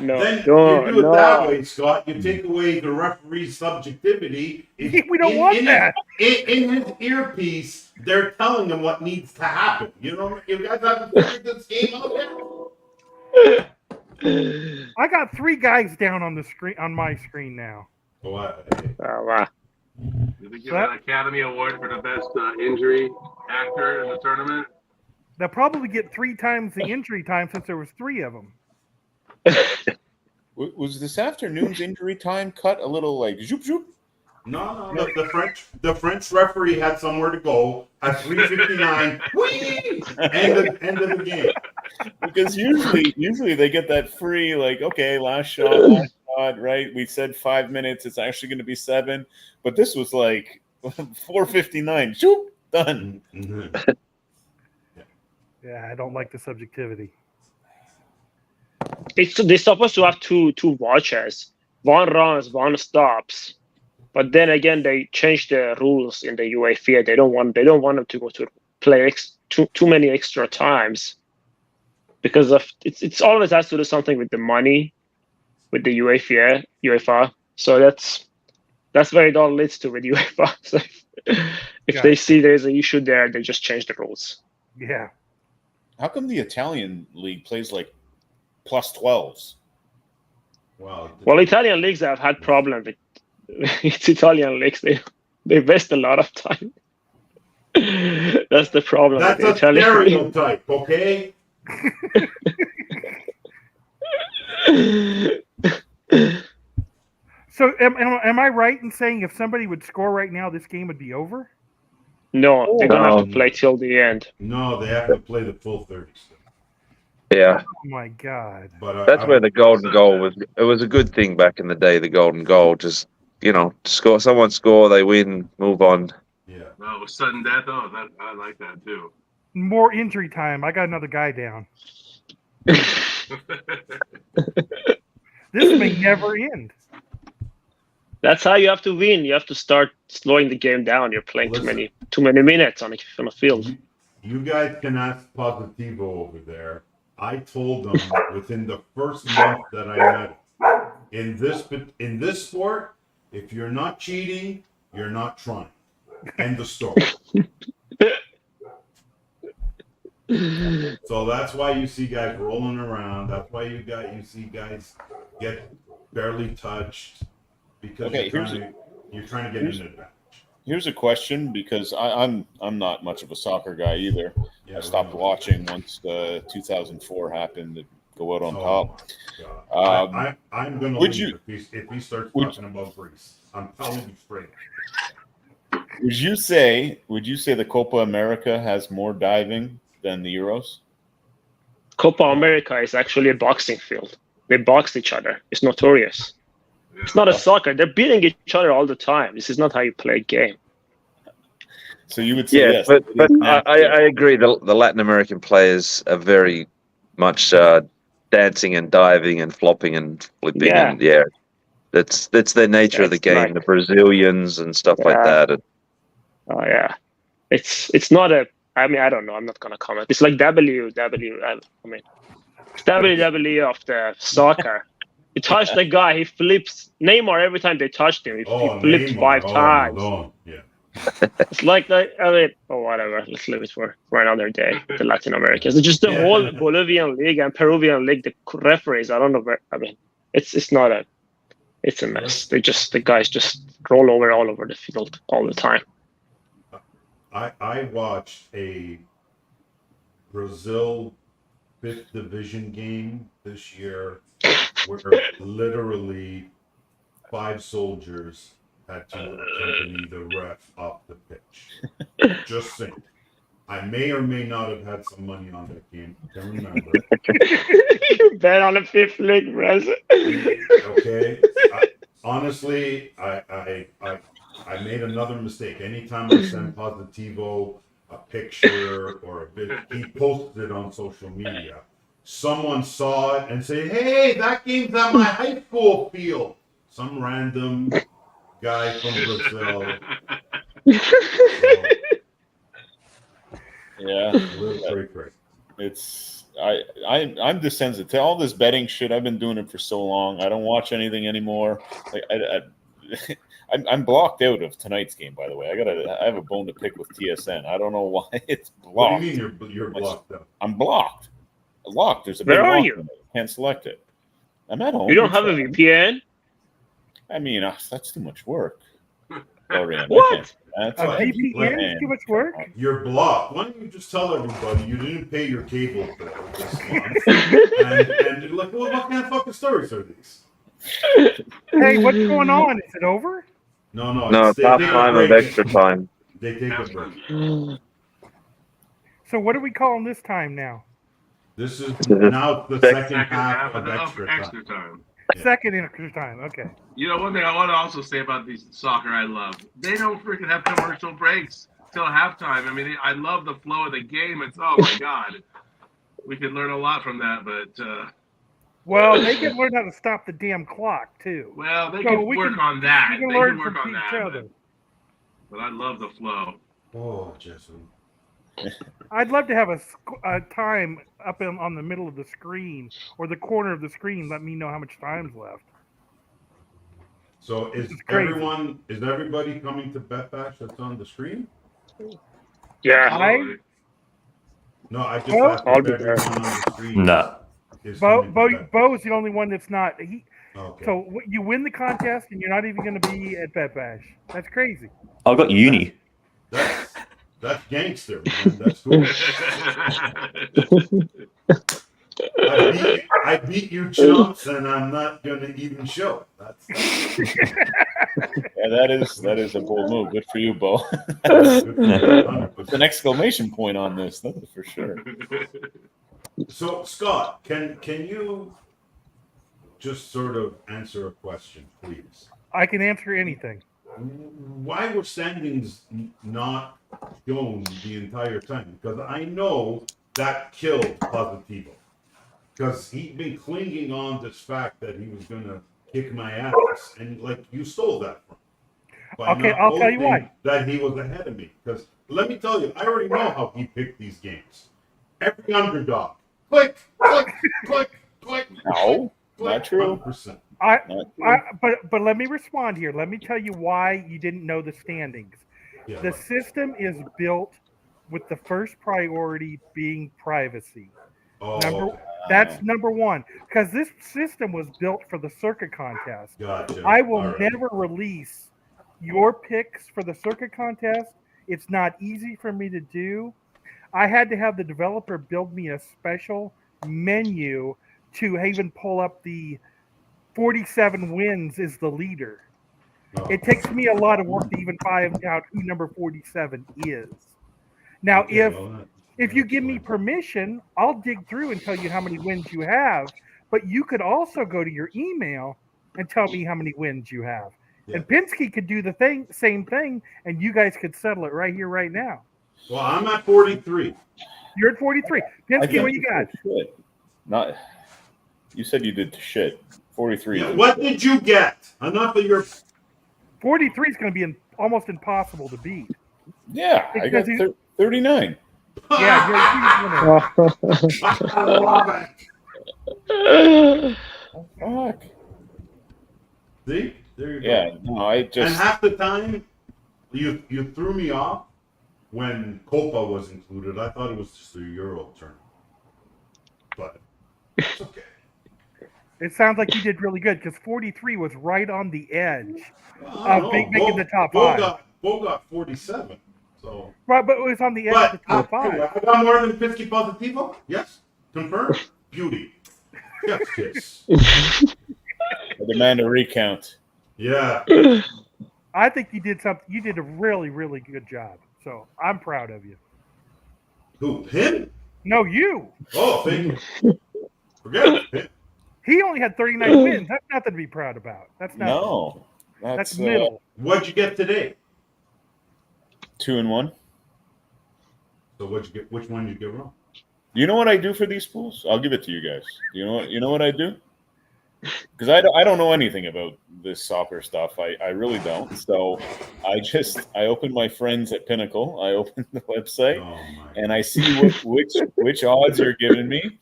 Then you do it that way, Scott. You take away the referee's subjectivity. We don't want that. In his earpiece, they're telling him what needs to happen. You know, you guys haven't figured this game out yet? I got 3 guys down on the screen on my screen now. What? Oh, wow. Did they give an Academy Award for the best injury actor in the tournament? They'll probably get 3 times the injury time since there was 3 of them. Was this afternoon's injury time cut a little like zoop zoop? No. The French referee had somewhere to go at 3:59. Whee! End of the game. Because usually they get that free, like, okay, last shot, right? We said 5 minutes, it's actually going to be 7, but this was like 4:59. Shoop, done. Mm-hmm. Yeah, I don't like the subjectivity. They're supposed to have two watchers. One runs, one stops. But then again, they changed the rules in the UEFA. They don't want them to go to play too many extra times because of it's always has to do something with the money with the UEFA. So that's where it all leads to with UEFA. So if they see there's an issue there, they just change the rules. Yeah. How come the Italian league plays like plus 12s? Well, Italian leagues have had problems with it's Italian leagues. They waste a lot of time. That's the problem. That's with the a Italian stereotype, okay? So am I right in saying if somebody would score right now, this game would be over? No, they're gonna have to play till the end. No, they have to play the full 30. Yeah, Oh my God. But that's where the golden goal was. It was a good thing back in the day. The golden goal, just someone score, they win, move on. Yeah. No, it was sudden death. Oh, I like that too. More injury time. I got another guy down. This may never end. That's how you have to win. You have to start slowing the game down. You're playing too many minutes on the field. You guys can ask Positivo over there. I told them within the first month that I met him, in this sport, if you're not cheating, you're not trying. End of story. So that's why you see guys rolling around. That's why you see guys get barely touched because you're trying to get an advantage. Here's a question, because I'm not much of a soccer guy either. Yeah, I stopped watching once 2004 happened to go out on top. I'm going to leave if he starts talking about Greece. I'm telling you straight. Would you say the Copa America has more diving than the Euros? Copa America is actually a boxing field. They box each other. It's notorious. It's not a soccer. They're beating each other all the time. This is not how you play a game. So you would say yes. But I agree. The Latin American players are very much dancing and diving and flopping and flipping. Yeah. And that's their nature of the game. Like, the Brazilians and stuff like that. Oh yeah, it's not a. I mean, I don't know. I'm not gonna comment. It's like WWE. It's WWE of the soccer. He touched the guy. He flips Neymar every time they touched him. He flipped Neymar. 5 times. No. Yeah. It's like whatever. Let's leave it for another day. The Latin Americans, it's just the whole Bolivian league and Peruvian league. The referees, I don't know. It's not a. It's a mess. The guys just roll over all over the field all the time. I watched a Brazil 5th division game this year where literally 5 soldiers had to accompany the ref off the pitch. Just saying. I may or may not have had some money on that game. I can't remember. You bet on a 5th league, Brazil. Okay. Honestly, I made another mistake. Anytime I send Positivo a picture or a video, he posted it on social media. Someone saw it and said, "Hey, that game's at my high school field." Some random guy from Brazil. Yeah, Great. it's I'm desensitive to all this betting shit. I've been doing it for so long. I don't watch anything anymore. Like I'm blocked out of tonight's game. By the way, I have a bone to pick with TSN. I don't know why it's blocked. What do you mean you're blocked up? I'm blocked. Locked. There's a Where big are lock you? on it. Can't select it. I'm at home. You don't have a VPN? I mean, that's too much work. Dorian, What? That's A right. VPN is too much work? You're blocked. Why don't you just tell everybody you didn't pay your cable bill this month? and you're like, well, what kind of fucking stories are these? Hey, what's going on? Is it over? No, No, they half take a time of break. extra time. They take a break. So what are we calling this time now? This is now the second half of the extra extra time. time. Yeah. Second extra time. Okay. You know, one thing I want to also say about these soccer I love, they don't freaking have commercial breaks till halftime. I mean, I love the flow of the game. It's, oh my God. We could learn a lot from that, but Well, they can learn how to stop the damn clock too. well, they So can we work can- on that. We They can learn can work from on each that. other. But I love the flow. Oh, Jason. I'd love to have a time up on the middle of the screen or the corner of the screen. Let me know how much time's left. So is It's crazy. everybody coming to Bet Bash that's on the screen? Yeah. Absolutely. No, I just Well, asked I'll if be everyone on the screen No. is Bo coming to Bet. Bo's the only one that's not. Okay. So you win the contest and you're not even going to be at Bet Bash. That's crazy. I've got uni. That's gangster, man. That's cool. I beat you chumps, and I'm not gonna even show. Yeah, that is a bold move. Good for you, Bo. That's good for you, 100%. With an exclamation point on this, that's for sure. So, Scott, can you just sort of answer a question, please? I can answer anything. Why were standings not shown the entire time? Because I know that killed Positivo. Because he'd been clinging on this fact that he was going to kick my ass. And, like, you stole that from me. By Okay, not I'll tell you posting why. That he was ahead of me. Because, let me tell you, I already know how he picked these games. Every underdog. Click, click, click, click. No, click, not true. 100%. But let me respond here. Let me tell you why you didn't know the standings. Yeah, The right. system is built with the first priority being privacy. Oh, okay. That's number one. Because this system was built for the circuit contest. Gotcha. I will All right. never release your picks for the circuit contest. It's not easy for me to do. I had to have the developer build me a special menu to even pull up the 47 wins is the leader. Oh. It takes me a lot of work to even find out who number 47 is. Now, Okay, well, if you that's give me fine. permission, I'll dig through and tell you how many wins you have. But you could also go to your email and tell me how many wins you have. Yeah. And Pinsky could do the same thing, and you guys could settle it right here, right now. Well, I'm at 43. You're at 43. Pinsky, what you got? Shit. Not. You said you did shit. 43. Yeah, what did you get? Enough of your. 43 is going to be almost impossible to beat. Yeah, I got Because 39. Yeah, you're I love it. Fuck. See, there you go. Yeah, no, I And just. half the time, You threw me off when Copa was included. I thought it was just a Euro tournament, but it's okay. It sounds like you did really good because 43 was right on the edge Well, I of don't making know. the top Bo five. got 47. So, Right, but it was on the edge of the top five. I got more than 50 positivo. Yes, confirmed. Beauty. Yes, kiss. I demand a recount. Yeah. I think you did something. You did a really, really good job. So I'm proud of you. Who? Him? No, you. Oh, thank you. Forget it. He only had 39 wins. That's nothing to be proud about. That's not. No, That's middle. What'd you get today? 2-1. So what'd you get? Which one did you get wrong? You know what I do for these pools? I'll give it to you guys. You know what I do? Because I don't know anything about this soccer stuff. I really don't. So I open my friends at Pinnacle. I open the website and I see which odds you're giving me,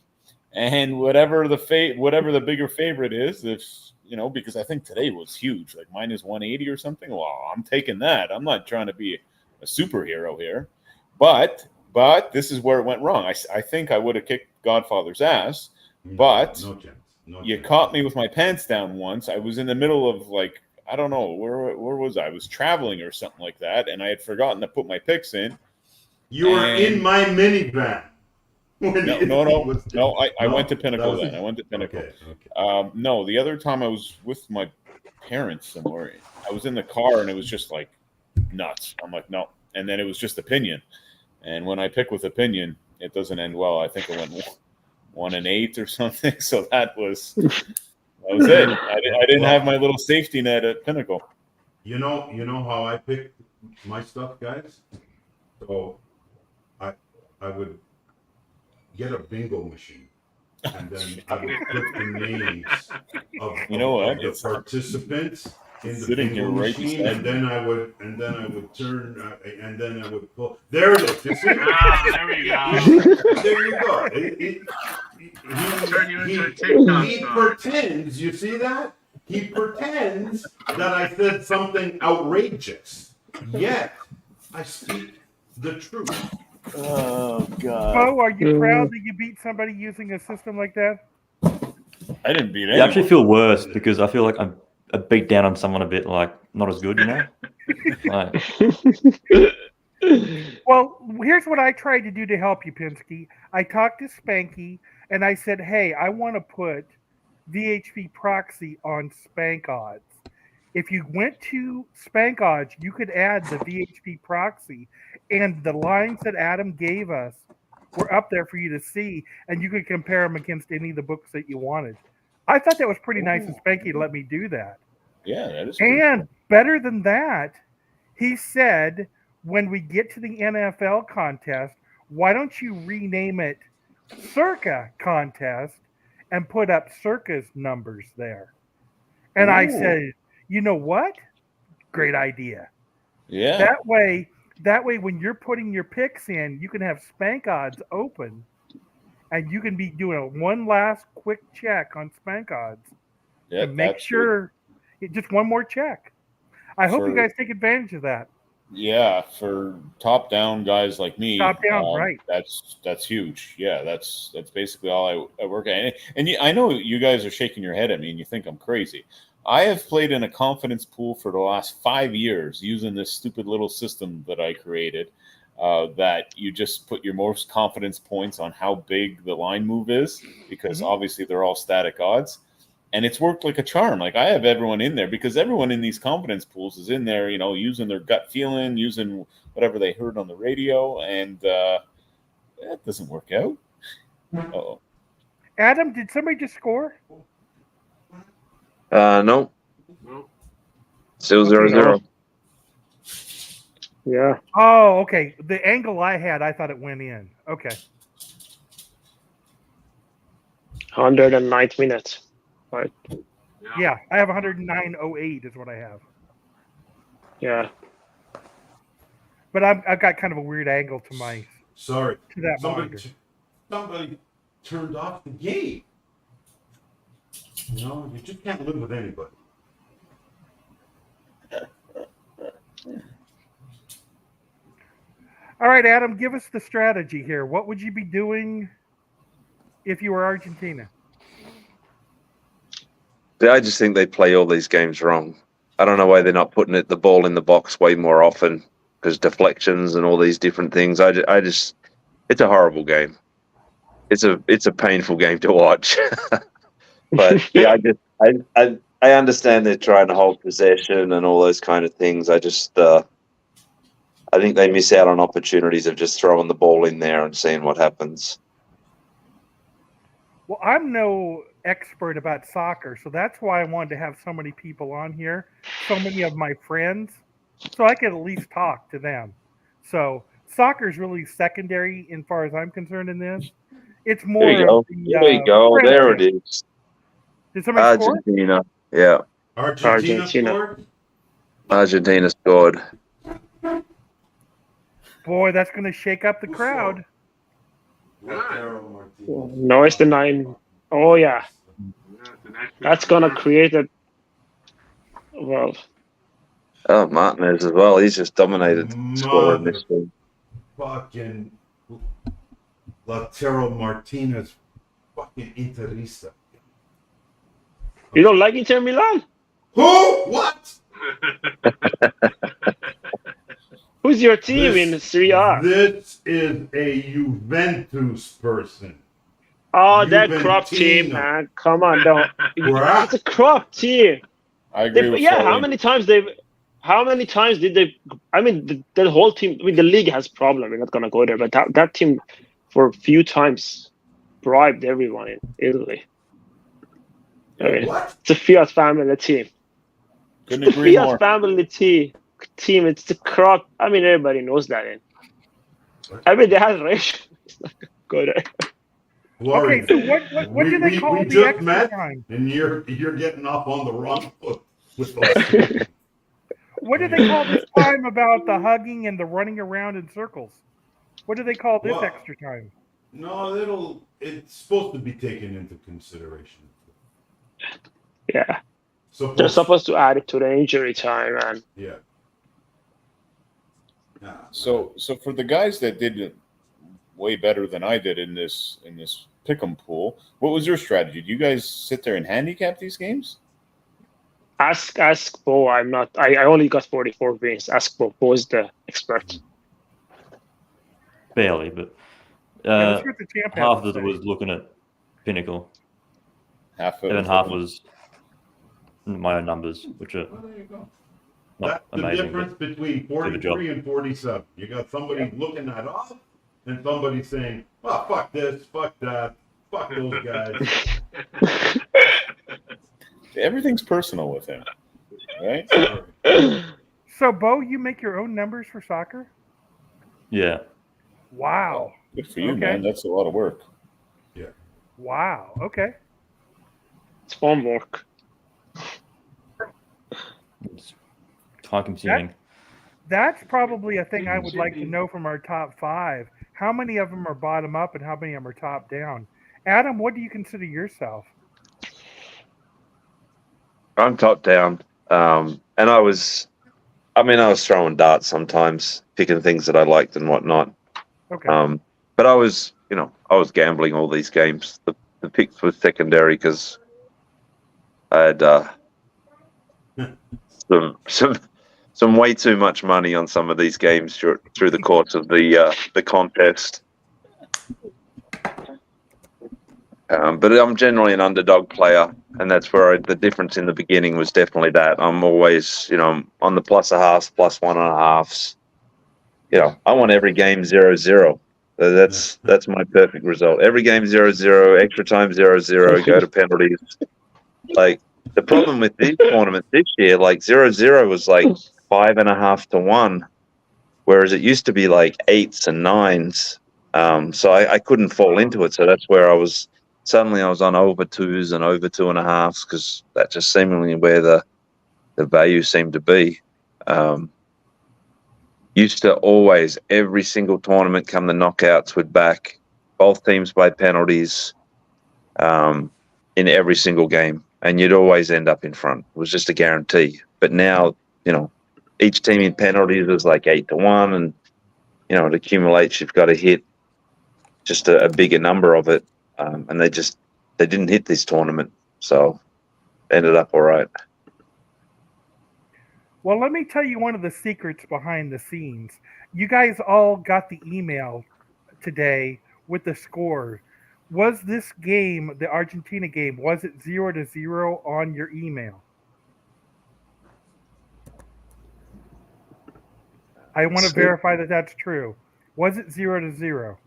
and whatever the bigger favorite is. If because I think today was huge, like minus 180 or something. Well, I'm taking that. I'm not trying to be a superhero here, but this is where it went wrong. I think I would have kicked Godfather's ass, but no chance. You caught me with my pants down once. I was in the middle of I don't know where was I? I was traveling or something like that, and I had forgotten to put my picks in. You were in my minivan. No. I went to Pinnacle then. I went to Pinnacle. Okay. No, the other time I was with my parents somewhere. I was in the car and it was just like nuts. I'm like, no. And then it was just opinion. And when I pick with opinion, it doesn't end well. I think it went 1-8 or something. So that was it. I didn't have my little safety net at Pinnacle. You know how I pick my stuff, guys? So I would get a bingo machine, and then I would put the names of the participants in the bingo machine, and then I would turn, and then I would pull. There it is. You see? There we go. There you go. Turn you into a TikTok he star. pretends. You see that? He pretends that I said something outrageous. Yet I speak the truth. Oh God! Bo, are you proud that you beat somebody using a system like that? I didn't beat I anyone. actually feel worse because I feel like I beat down on someone a bit not as good, Well, here's what I tried to do to help you, Pinsky. I talked to Spanky and I said, hey, I want to put VHP proxy on Spank odds. If you went to Spank odds, you could add the VHP proxy, and the lines that Adam gave us were up there for you to see, and you could compare them against any of the books that you wanted. I thought that was pretty nice of Spanky to let me do that. Yeah, that is. And better than that, he said, when we get to the NFL contest, why don't you rename it Circa Contest and put up Circa's numbers there? And I said, you know what? Great idea. Yeah. That way, when you're putting your picks in, you can have Spank odds open, and you can be doing one last quick check on Spank odds to make sure. Just one more check. I hope you guys take advantage of that. Yeah, for top-down guys like me, right? That's huge. Yeah, that's basically all I work at. And I know you guys are shaking your head at me, and you think I'm crazy. I have played in a confidence pool for the last 5 years using this stupid little system that I created. That you just put your most confidence points on how big the line move is, because obviously they're all static odds. And it's worked like a charm. Like, I have everyone in there because everyone in these confidence pools is in there, using their gut feeling, using whatever they heard on the radio, and that doesn't work out. Uh-oh. Adam, did somebody just score? No. Still 0-0. Yeah. Oh, okay. The angle I had, I thought it went in. Okay. 109 minutes. Right. Yeah, I have 109.08 is what I have. Yeah. But I've got kind of a weird angle to my to that monitor. Somebody turned off the game. You just can't live with anybody. All right, Adam, give us the strategy here. What would you be doing if you were Argentina? I just think they play all these games wrong. I don't know why they're not putting the ball in the box way more often, because deflections and all these different things. I just, it's a horrible game. It's a painful game to watch. But yeah, I understand they're trying to hold possession and all those kind of things. I just I think they miss out on opportunities of just throwing the ball in there and seeing what happens. Well, I'm no expert about soccer, so that's why I wanted to have so many people on here, so many of my friends, so I could at least talk to them. So soccer is really secondary as far as I'm concerned in this. It's more There you go. of the, There you go. There it friendship. is. Did somebody score? Argentina. Yeah. Argentina Argentina. scored? Argentina scored. Boy, that's going to shake up the crowd. Lautaro Martinez. No, it's the 9. Oh yeah, that's gonna create a. Well, Oh, Martinez as well. He's just dominated scoring this game. Fucking Lautaro Martinez. Fucking Interista. you don't like Inter Milan? Who? What? Who's your team in Serie A? This is a Juventus person. Oh, that crop team, Juventino. man! Come on, don't. Bruh. It's a crop team. I agree with Yeah, Florian. how many times did they? I mean, the whole team. I mean, the league has problem. We're not gonna go there, but that team, for a few times, bribed everyone in Italy. I mean, What? it's a Fiat family team. Couldn't The agree Fiat more. family team. It's the crop. I mean, everybody knows that. I mean, they had ratio. It's not gonna go there. Florian, Okay, so what do they call we the just extra met, time? and you're getting off on the wrong foot with those. What do they call this time about the hugging and the running around in circles? What do they call this Well, extra time? No, it's supposed to be taken into consideration. Yeah, So they're supposed to add it to the injury time, and yeah. Nah, So for the guys that did way better than I did in this pick'em pool, what was your strategy? Do you guys sit there and handicap these games? ask Bo. I'm not. I only got 44 wins. Ask Bo. Bo is the expert. Barely, but Let's hear what the champ has half to of it say. was looking at Pinnacle, Half of and then half was my own numbers, which are well, there you go. not That's the amazing. difference But between 43 and 47. You got somebody looking that up, and somebody saying, "Oh, fuck this, fuck that, fuck those guys." everything's personal with him, right? So, Bo, you make your own numbers for soccer? yeah, Wow. Good for you, Okay. man. That's a lot of work. Wow. Okay. It's homework. it's time consuming. That's probably a thing I would like to know from our top 5. How many of them are bottom up and how many of them are top down? Adam, what do you consider yourself? I'm top down. And I was throwing darts sometimes, picking things that I liked and whatnot. Okay. But I was gambling all these games. The picks were secondary because I had some way too much money on some of these games through the course of the contest. But I'm generally an underdog player, and that's where the difference in the beginning was definitely that. I'm always, on the plus a halves, plus 1.5s. I want every game 0-0. That's my perfect result. Every game 0-0, extra time 0-0, go to penalties. Like the problem with these tournaments this year, like 0-0 was like 5.5 to 1, whereas it used to be like 8s and 9s. So I couldn't fall into it. So that's where I was on over 2s and over 2.5s because that's just seemingly where the value seemed to be. Used to always, every single tournament come the knockouts would back both teams by penalties in every single game. And you'd always end up in front. It was just a guarantee. But now, each team in penalties was like 8 to 1. And it accumulates. You've got to hit just a bigger number of it, and they didn't hit this tournament, so ended up all right. Well, let me tell you one of the secrets behind the scenes. You guys all got the email today with the score. Was this game, the Argentina game, was it 0-0 on your email? I want to verify that that's true. Was it 0-0?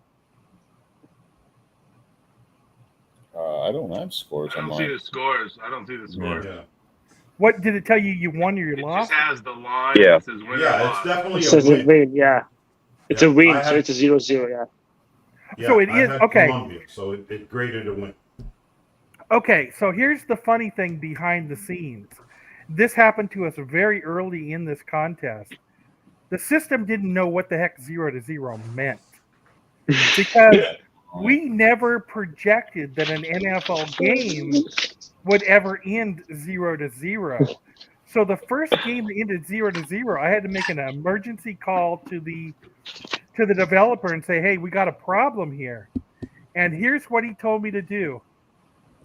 I don't have scores I on don't see mine. the scores. I don't see the scores. Yeah. What did it tell you? You won or you It lost? just has the line Yeah. that says winner Yeah, it's lost. definitely It a says a win. win, yeah. It's Yeah, a win, I so had- it's a 0-0, yeah. Yeah, So it I is- had okay. Colombia, so it graded a win. Okay, so here's the funny thing behind the scenes. This happened to us very early in this contest. The system didn't know what the heck 0-0 meant because we never projected that an NFL game would ever end 0-0. So the first game that ended 0-0, I had to make an emergency call to the developer and say, "Hey, we got a problem here." And here's what he told me to do.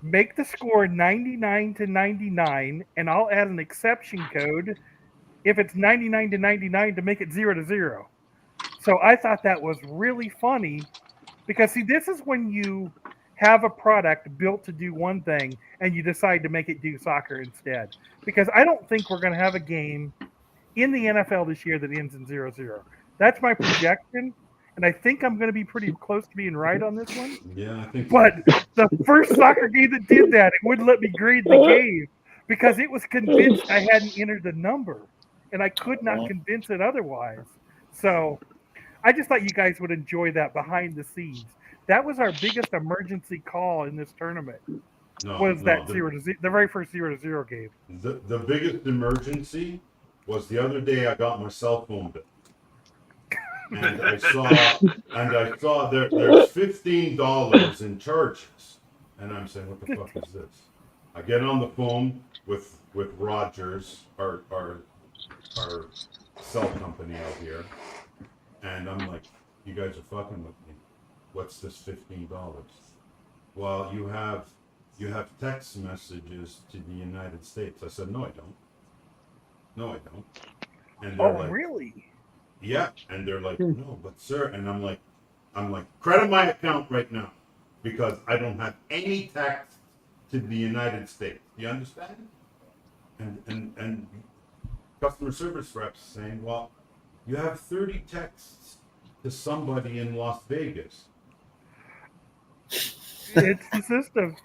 Make the score 99-99, and I'll add an exception code if it's 99-99 to make it 0-0. So I thought that was really funny because, see, this is when you have a product built to do one thing and you decide to make it do soccer instead. Because I don't think we're going to have a game in the NFL this year that ends in 0-0. That's my projection, and I think I'm going to be pretty close to being right on this one. Yeah, I think. But the first soccer game that did that, it wouldn't let me grade the game because it was convinced I hadn't entered the number, and I could not convince it otherwise. So I just thought you guys would enjoy that behind the scenes. That was our biggest emergency call in this tournament. Was that 0-0, the very first 0-0 game? The biggest emergency was the other day. I got my cell phone bill, and I saw there's $15 in charges, and I'm saying, what the fuck is this? I get on the phone with Rogers, our cell company out here, and I'm like, you guys are fucking with me. What's this $15? Well, you have text messages to the United States. I said, no, I don't. No, I don't. And they're like, Really? yeah. And they're like, no, but sir. And I'm like, credit my account right now because I don't have any text to the United States. Do you understand? And customer service reps saying, well, you have 30 texts to somebody in Las Vegas. It's the system.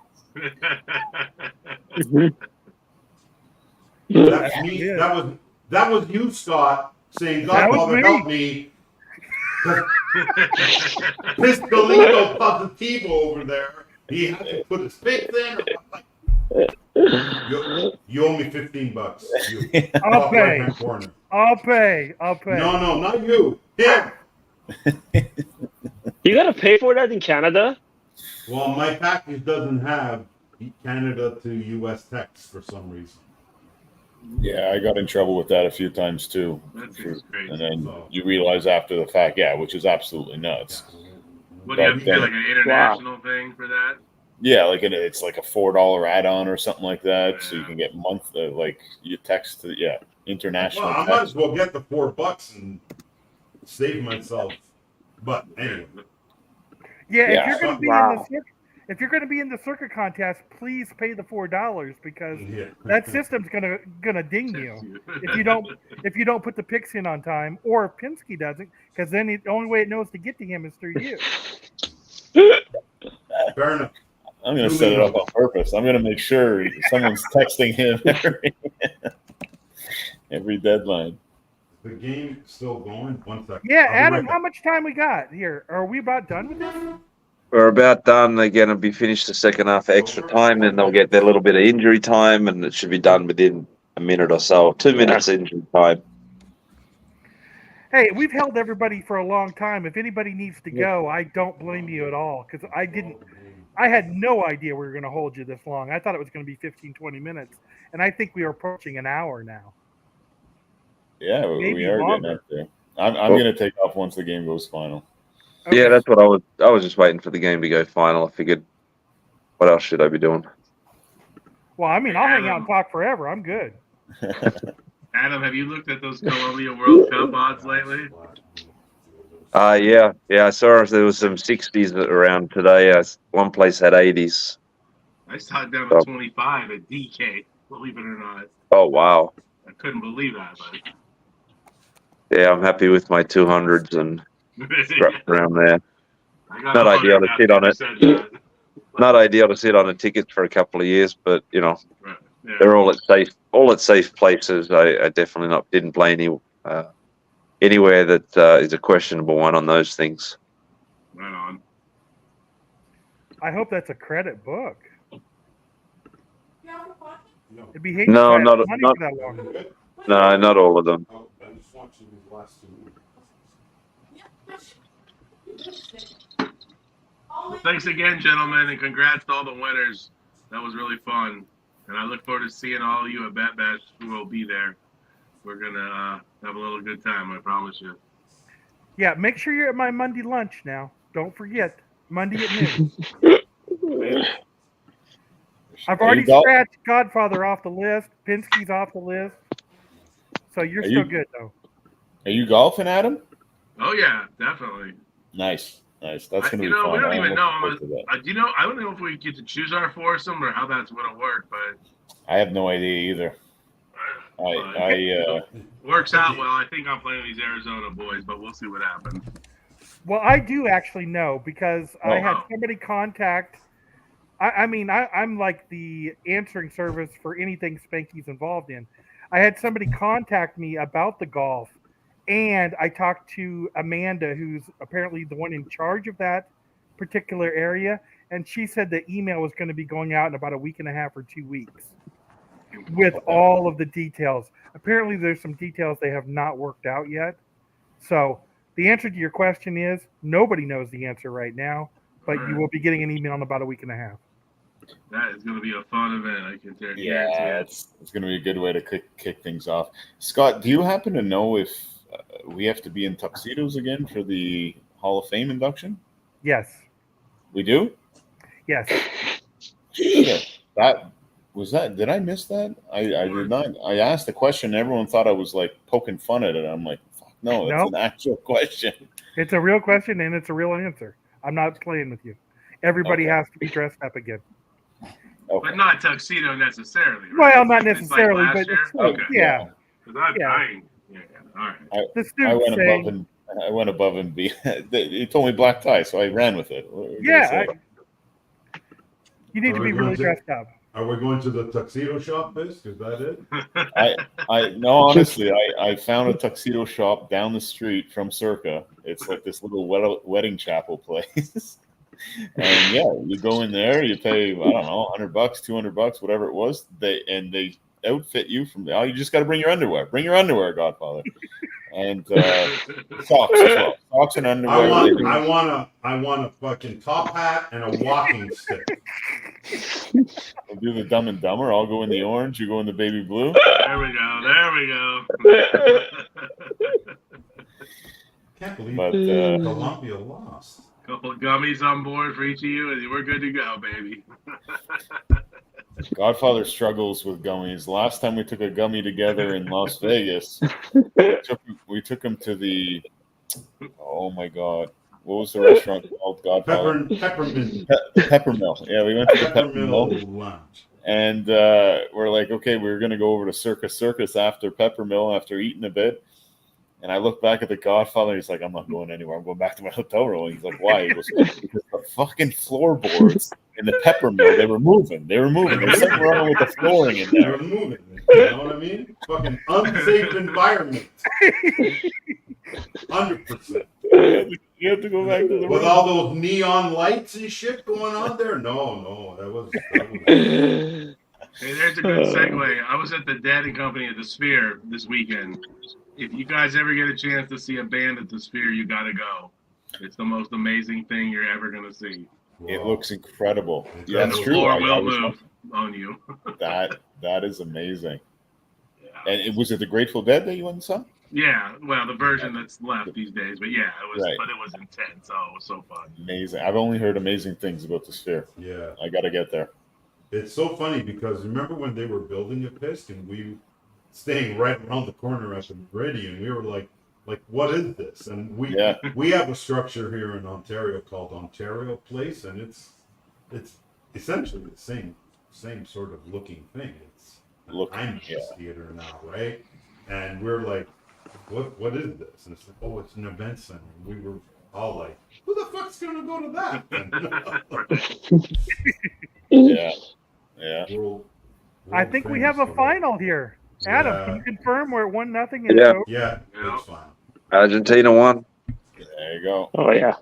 That's me. Yeah. That was you, Scott, saying, That was Godfather, me. help me. Piscolino Positivo over there. He had to put his face in. You owe me $15. You I'll top pay. right-hand corner. I'll pay. No, not you. Him. You gotta pay for that in Canada? Well, my package doesn't have Canada to US text for some reason. Yeah, I got in trouble with that a few times too. That seems crazy. And then you realize after the fact, yeah, which is absolutely nuts. What do you have to do, like an international thing for that? Yeah, like it's like a $4 add-on or something like that, so you can get like you text to international. Well, I might as well get the $4 and save myself. But anyway. Yeah, Yeah. if you're going to be in the circuit contest, please pay the $4 because that system's gonna ding you if you don't put the picks in on time, or if Penske doesn't, because then the only way it knows to get to him is through you. Fair enough. I'm going to set it up on purpose. I'm going to make sure someone's texting him every deadline. The game still going. 1 second. Yeah, I'll be Adam, right how back. much time we got here? Are we about done with this? We're about done. They're going to be finished the second half for extra time, and they'll get their little bit of injury time, and it should be done within a minute or so. 2 minutes injury time. Hey, we've held everybody for a long time. If anybody needs to go, I don't blame you at all because I had no idea we were going to hold you this long. I thought it was going to be 15, 20 minutes, and I think we are approaching an hour now. Yeah, Maybe we are longer. getting up there. I'm going to take off once the game goes final. Yeah, that's what I was just waiting for the game to go final. I figured, what else should I be doing? Well, I mean, I'll hang out and talk forever. I'm good. Adam, have you looked at those Columbia World Cup odds lately? Yeah. I saw there was some 60s around today. One place had 80s. I saw it down to 25 at DK, believe it or not. Oh, wow. I couldn't believe that, buddy. Yeah, I'm happy with my 200s and around there. I got Not 100 ideal to after sit on you it. said that. Not ideal to sit on a ticket for a couple of years, but you know, Right. Yeah. they're all at safe places. I definitely didn't play anywhere that is a questionable one on those things. Right on. I hope that's a credit book. No. It'd be hating No, to not- have money not- for that long. Good? No, not all of them. Oh, I'm just watching these last 2 weeks. Well, thanks again, gentlemen, and congrats to all the winners. That was really fun. And I look forward to seeing all of you at Bet Bash who will be there. We're going to have a little good time, I promise you. Yeah, make sure you're at my Monday lunch now. Don't forget, Monday at noon. I've already scratched Godfather off the list. Pinsky's off the list. So you're still good, though. Are you golfing, Adam? Oh, yeah, definitely. Nice. That's going to be You know, fun. we don't I'm even looking know. forward to that. I don't know if we get to choose our foursome or how that's going to work, but I have no idea either. works out well. I think I'm playing these Arizona boys, but we'll see what happens. Well, I do actually know because I had wow. somebody contact. I'm like the answering service for anything Spanky's involved in. I had somebody contact me about the golf, and I talked to Amanda, who's apparently the one in charge of that particular area, and she said the email was going to be going out in about a week and a half or 2 weeks with all of the details. Apparently, there's some details they have not worked out yet. So the answer to your question is nobody knows the answer right now, but you will be getting an email in about a week and a half. That is going to be a fun event. I can guarantee. Yeah, it's going to be a good way to kick things off. Scott, do you happen to know if we have to be in tuxedos again for the Hall of Fame induction? Yes. We do? Yes. Shit. Did I miss that? I did not. I asked the question. Everyone thought I was like poking fun at it. I'm like, fuck, no, it's an actual question. It's a real question and it's a real answer. I'm not playing with you. Everybody has to be dressed up again. Okay. But not tuxedo necessarily. Right? Well, not It's necessarily, like but last year? it's, yeah. Because I'm dying. Yeah. All right. The I students went saying, above and I went above and be. He told me black tie, so I ran with it. What were you gonna yeah, say? you need to be really dressed up. Are we going to the tuxedo shop, Fisk? Is that it? No, honestly, I found a tuxedo shop down the street from Circa. It's like this little wedding chapel place. And yeah, you go in there, you pay, I don't know, $100, $200, whatever it was. They outfit you from the, you just got to bring your underwear. Bring your underwear, Godfather. And socks as well. Socks and underwear. I want a fucking top hat and a walking stick. I'll do the Dumb and Dumber. I'll go in the orange. You go in the baby blue. There we go. Can't believe Columbia lost. Couple of gummies on board for each of you, and we're good to go, baby. Godfather struggles with gummies. Last time we took a gummy together in Las Vegas, we took him to the, oh my God, what was the restaurant called? Godfather? Peppermint. Peppermill. Yeah, we went to the Peppermill. Lounge. And we're like, okay, we're going to go over to Circus after Peppermill, after eating a bit. And I look back at the Godfather. He's like, I'm not going anywhere. I'm going back to my hotel room. And he's like, why? He goes, because the fucking floorboards in the Peppermill, they were moving. There's something wrong with the flooring in They there. were moving. You know what I mean? Fucking unsafe environment. 100%. You have to go back to the With room. all those neon lights and shit going on there? No, that was Hey, there's a good segue. I was at the Dad and Company at the Sphere this weekend. If you guys ever get a chance to see a band at the Sphere, you got to go. It's the most amazing thing you're ever going to see. It looks incredible. Yeah, That's The true. floor I will was- move on you. That is amazing. Yeah. And was it the Grateful Dead that you went and saw? Yeah, well, the version that's left these days, but yeah, it was. Right. But it was intense. Oh, it was so fun. Amazing. I've only heard amazing things about the Sphere. Yeah. I got to get there. It's so funny because remember when they were building a Pisk and we staying right around the corner at the Meridian, we were like, what is this? And we have a structure here in Ontario called Ontario Place, and it's essentially the same sort of looking thing. It's an IMAX theater now, right? And we're like, what is this? And it's like, oh, it's an event center. And we were all like, who the fuck's gonna go to that? Yeah. World I think we have a famous final here. Adam, Yeah. can you confirm we're 1-0? Yeah, Yeah. it's fine. Argentina won. There you go. Oh yeah.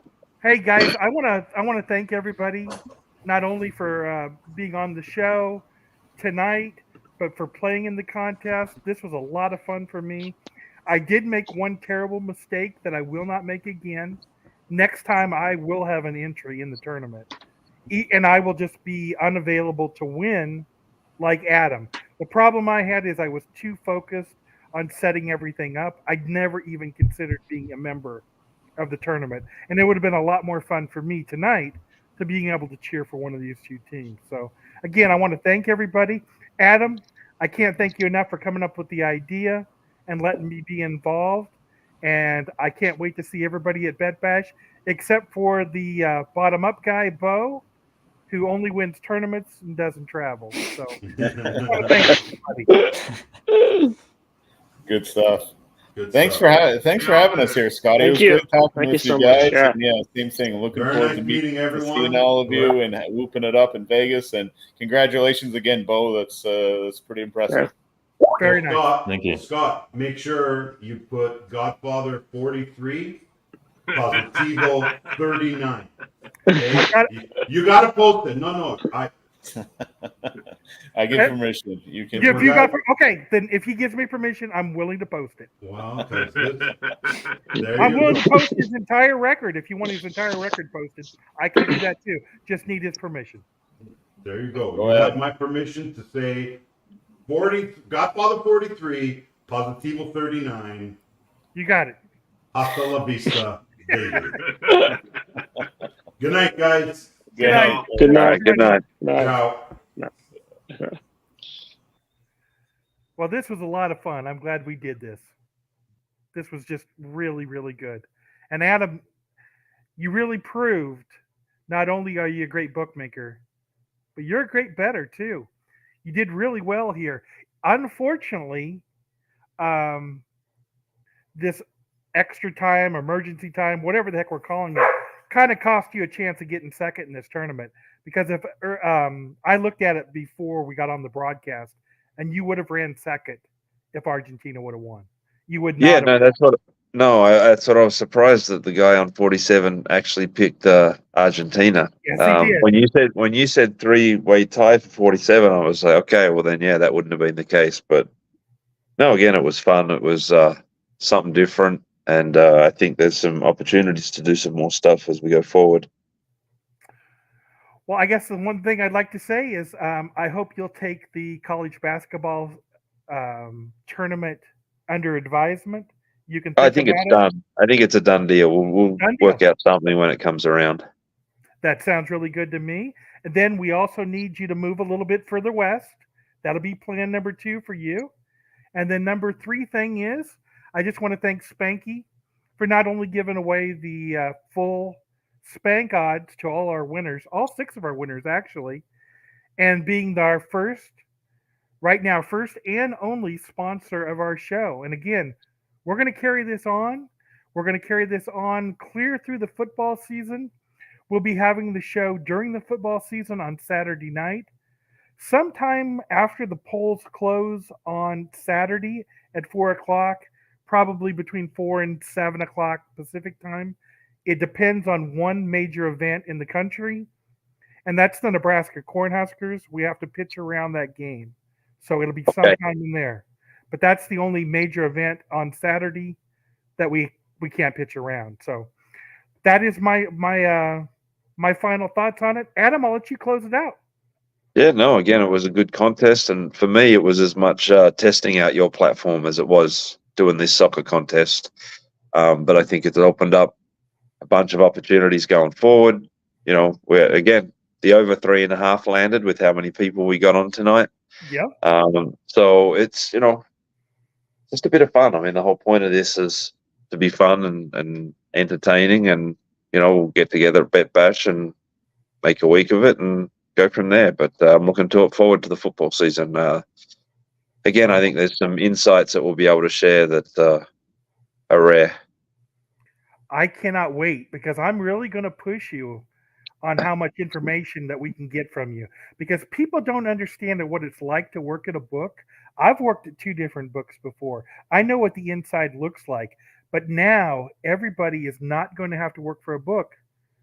Hey guys, I want to thank everybody, not only for being on the show tonight, but for playing in the contest. This was a lot of fun for me. I did make one terrible mistake that I will not make again. Next time, I will have an entry in the tournament, and I will just be unavailable to win, like Adam. The problem I had is I was too focused on setting everything up. I'd never even considered being a member of the tournament, and it would have been a lot more fun for me tonight to being able to cheer for one of these two teams. So again, I want to thank everybody. Adam, I can't thank you enough for coming up with the idea and letting me be involved, and I can't wait to see everybody at Bet Bash, except for the bottom up guy, Bo, who only wins tournaments and doesn't travel. So I want to thank everybody. Good stuff. Good Thanks stuff. for having us here, Scotty. Thank it was you. great talking Thank with you you so guys. much. Yeah. And yeah, same thing. Looking Very forward nice to meeting to everyone. seeing all of you and whooping it up in Vegas. And congratulations again, Bo. That's pretty impressive. Very nice. Scott, Thank you. Scott, make sure you put Godfather 43, Positivo 39. Okay? You got to post it. No. I give permission. You can. If you got, okay, then if he gives me permission, I'm willing to post it. Wow. There I'm you willing go. to post his entire record. If you want his entire record posted, I can do that too. Just need his permission. There you go. Go You ahead. have my permission to say Godfather 43, Positivo 39, You got it. hasta la vista, baby. Good night, guys. Good night. Good night. Good night. Night. Ciao. Well, this was a lot of fun. I'm glad we did this. This was just really, really good. And Adam, you really proved not only are you a great bookmaker, but you're a great bettor too. You did really well here. Unfortunately, this extra time, emergency time, whatever the heck we're calling it, kind of cost you a chance of getting second in this tournament. Because if I looked at it before we got on the broadcast, and you would have ran second if Argentina would have won. You would not. Yeah, have no, that's what. No, that's what I was surprised that the guy on 47 actually picked Argentina. Yes, he did. When you said three-way tie for 47, I was like, okay, well then, yeah, that wouldn't have been the case. But no, again, it was fun. It was something different, and I think there's some opportunities to do some more stuff as we go forward. Well, I guess the one thing I'd like to say is I hope you'll take the college basketball tournament under advisement. You can. I think it's done. I think it's a done deal. We'll Done deal. work out something when it comes around. That sounds really good to me. And then we also need you to move a little bit further west. That'll be plan number 2 for you. And then number 3 thing is, I just want to thank Spanky for not only giving away the full Spank odds to all our winners, all 6 of our winners actually, and being our first and only sponsor of our show. And again, we're going to carry this on. We're going to carry this on clear through the football season. We'll be having the show during the football season on Saturday night. Sometime after the polls close on Saturday at 4 o'clock, probably between 4 and 7 o'clock Pacific time. It depends on one major event in the country, and that's the Nebraska Cornhuskers. We have to pitch around that game. So it'll be sometime in there. But that's the only major event on Saturday that we can't pitch around. So that is my final thoughts on it. Adam, I'll let you close it out. Yeah, no, again, it was a good contest. And for me, it was as much testing out your platform as it was doing this soccer contest. But I think it's opened up a bunch of opportunities going forward. You know, where again, the over 3.5 landed with how many people we got on tonight. Yep. So it's, you know, just a bit of fun. I mean, the whole point of this is to be fun and entertaining, and, you know, we'll get together at Bet Bash and make a week of it and go from there. But I'm looking forward to the football season. Again, I think there's some insights that we'll be able to share that are rare. I cannot wait, because I'm really going to push you on how much information that we can get from you, because people don't understand what it's like to work at a book. I've worked at 2 different books before. I know what the inside looks like, but now everybody is not going to have to work for a book.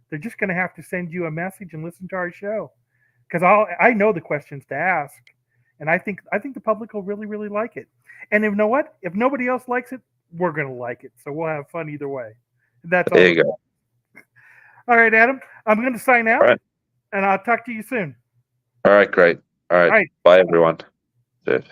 They're just going to have to send you a message and listen to our show, because I know the questions to ask, and I think the public will really, really like it. And you know what? If nobody else likes it, we're going to like it. So we'll have fun either way. That's all. There you go. All right, Adam. I'm going to sign out, All right. and I'll talk to you soon. All right, great. All right. All right. Bye, everyone. Cheers.